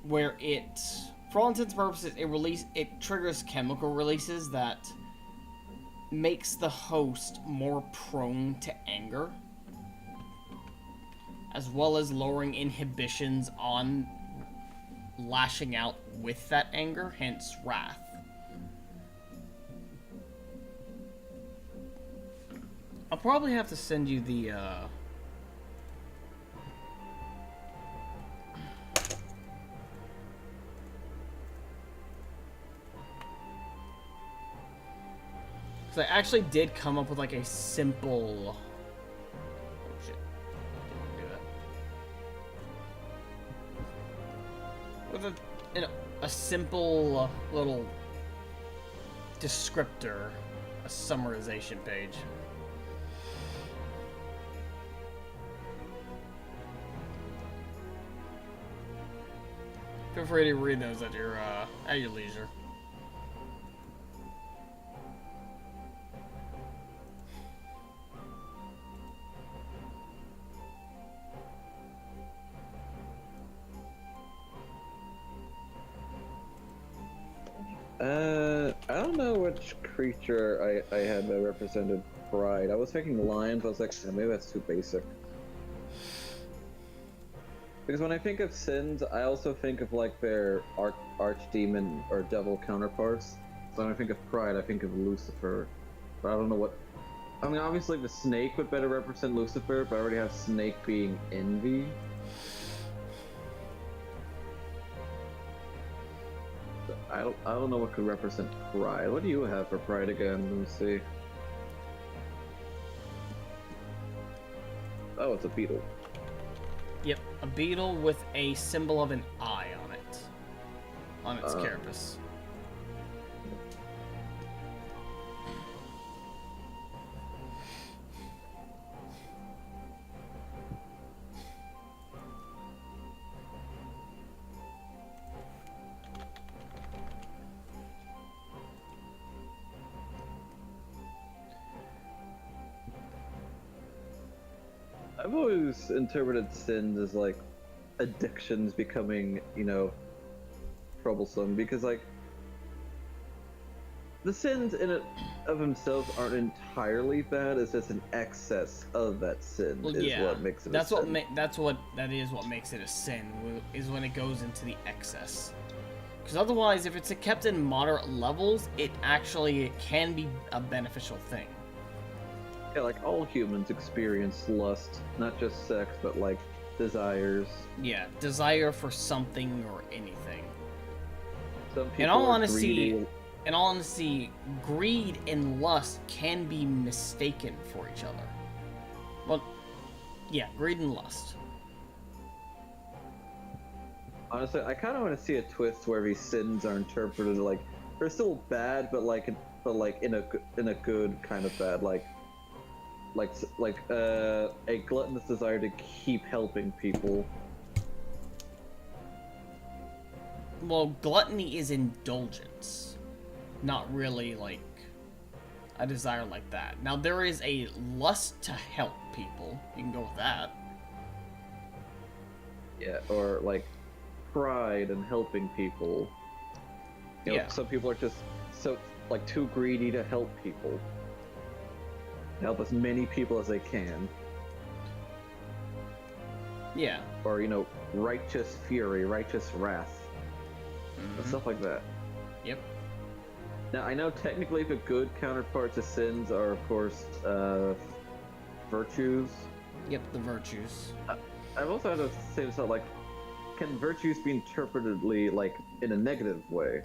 Where it, for all intents and purposes, it triggers chemical releases that makes the host more prone to anger, as well as lowering inhibitions on lashing out with that anger, hence wrath. I'll probably have to send you the I actually did come up with like a simple... Oh shit. Didn't do that. With a simple little descriptor, a summarization page. Feel free to read those at your leisure. I don't know which creature I had that represented pride. I was thinking lions, but I was like, maybe that's too basic. Because when I think of sins, I also think of like their archdemon or devil counterparts. So when I think of pride, I think of Lucifer. But I don't know what... I mean, obviously the snake would better represent Lucifer, but I already have snake being envy. So I don't know what could represent pride. What do you have for pride again? Let me see. Oh, it's a beetle. Yep, a beetle with a symbol of an eye on it. On its carapace. I've always interpreted sins as like addictions becoming, you know, troublesome because like the sins in it of themselves aren't entirely bad. It's just an excess of that sin Well, is yeah, what makes it. that's a what sin. that is what makes it a sin is when it goes into the excess. Because otherwise, if it's kept in moderate levels, it can be a beneficial thing. Yeah, like all humans experience lust, not just sex, but like desires. Yeah, desire for something or anything. Some people In all are honesty, greedy. Greed and lust can be mistaken for each other. Well, yeah, greed and lust. Honestly, I kind of want to see a twist where these sins are interpreted like they're still bad, but in a good kind of bad, like a gluttonous desire to keep helping people. Well, gluttony is indulgence, not really like a desire like that. Now there is a lust to help people. You can go with that. Yeah, or like pride in helping people. You know, Yeah. some people are just so like too greedy to help people. Help as many people as they can. Yeah. Or, you know, righteous fury, righteous wrath. Stuff like that. Yep. Now, I know technically the good counterparts to sins are, of course, virtues. Yep, the virtues. I've also had to say to myself, like, can virtues be interpretedly, like, in a negative way?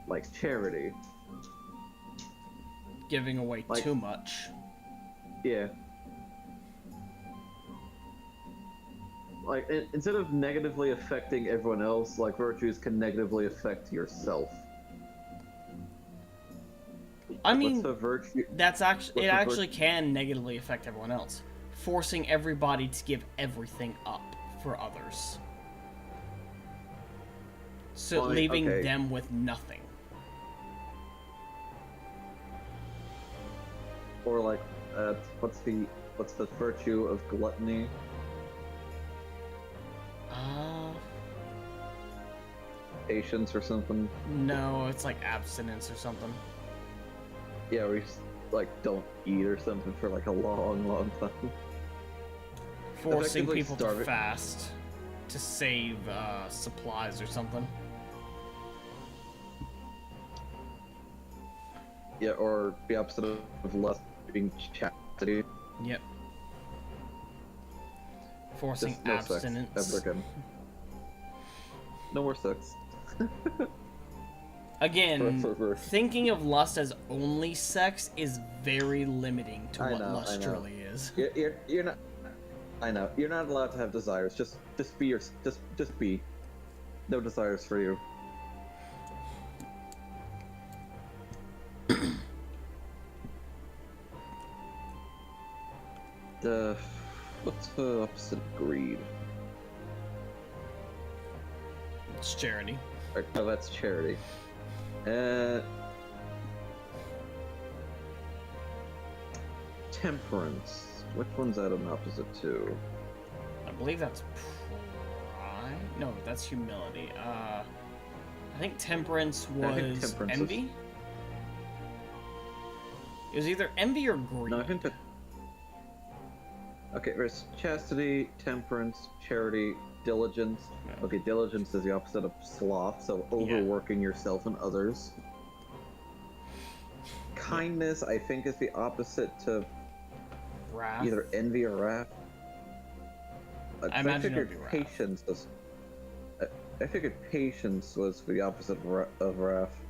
Like charity. Giving away Like- too much. Yeah. Like, instead of negatively affecting everyone else, like, virtues can negatively affect yourself. I mean, What's the virtue? that's actually what's it. the Actually, can negatively affect everyone else, forcing everybody to give everything up for others, so Well, leaving okay. them with nothing. Or like, what's the virtue of gluttony? Patience or something? No, it's like abstinence or something. Yeah, we just, like, don't eat or something for like a long time. Forcing Effectively people to starving- fast to save supplies or something. Yeah, or the opposite of lust being chastity. Yep. Forcing Just no sex abstinence. ever again. No more sex. Again, For- thinking of lust as only sex is very limiting to I what know, lust I know. truly is. You're not. I know you're not allowed to have desires. Just be your. Just be. No desires for you. What's the opposite of greed? It's charity. Oh, that's charity. Temperance. Which one's that an opposite to? I believe that's pride. No, that's humility. I think temperance was I think temperance is- envy. It was either envy or greed. No, I think that. Okay, there's chastity, temperance, charity, diligence. Yeah. Okay, diligence is the opposite of sloth, so overworking yourself and others. Kindness, I think, is the opposite to Wrath. either envy or wrath. I imagine it would figured be wrath. patience was. I figured patience was the opposite of wrath.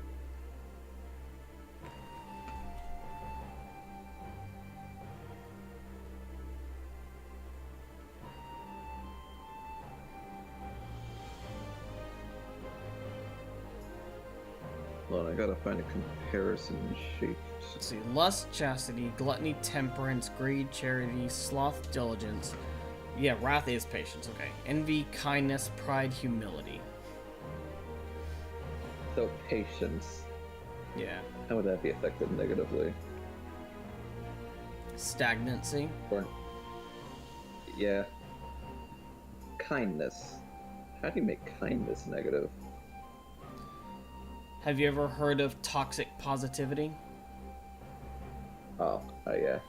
Hold on, I gotta find a comparison sheet. Let's see. Lust, chastity, gluttony, temperance, greed, charity, sloth, diligence. Yeah, wrath is patience. Okay. Envy, kindness, pride, humility. So patience. Yeah. How would that be affected negatively? Stagnancy. Or yeah. Kindness. How do you make kindness negative? Have you ever heard of toxic positivity? Oh yeah.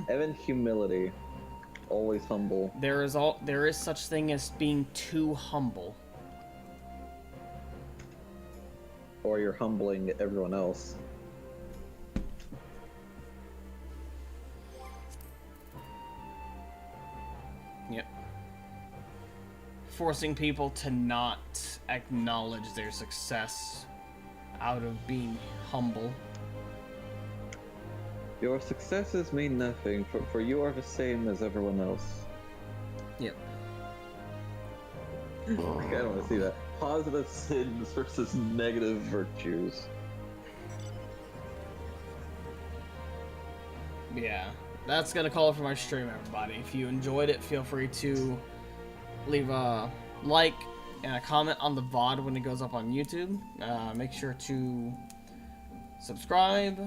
And then humility. Always humble. There is such thing as being too humble. Or you're humbling everyone else. Yep. Forcing people to not acknowledge their success out of being humble. Your successes mean nothing, for you are the same as everyone else. Yep. I don't want to see that. Positive sins versus negative virtues. Yeah. That's gonna call it for my stream, everybody. If you enjoyed it, feel free to leave a like, and a comment on the VOD when it goes up on YouTube. Make sure to subscribe.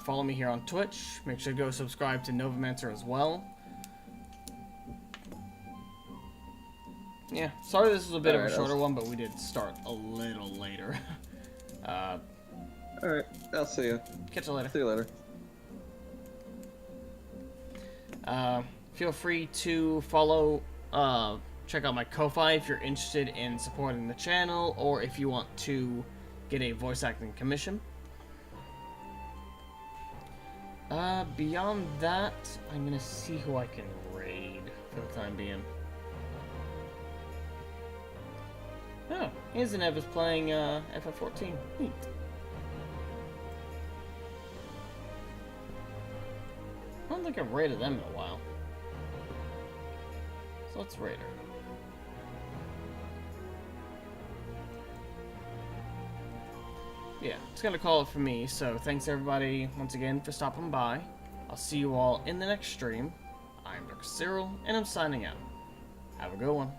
Follow me here on Twitch. Make sure to go subscribe to Novomancer as well. Yeah, sorry this was a bit of a shorter one, but we did start a little later. Alright, I'll see you. Catch you later. See you later. Feel free to follow, check out my Ko-Fi if you're interested in supporting the channel, or if you want to get a voice acting commission. Beyond that, I'm gonna see who I can raid for the time being. Oh, Iznev is playing, FF14. Neat. I don't think I've raided them in a while. So let's raid her. Yeah, it's gonna call it for me, so thanks everybody once again for stopping by. I'll see you all in the next stream. I'm darkus-cyril, and I'm signing out. Have a good one.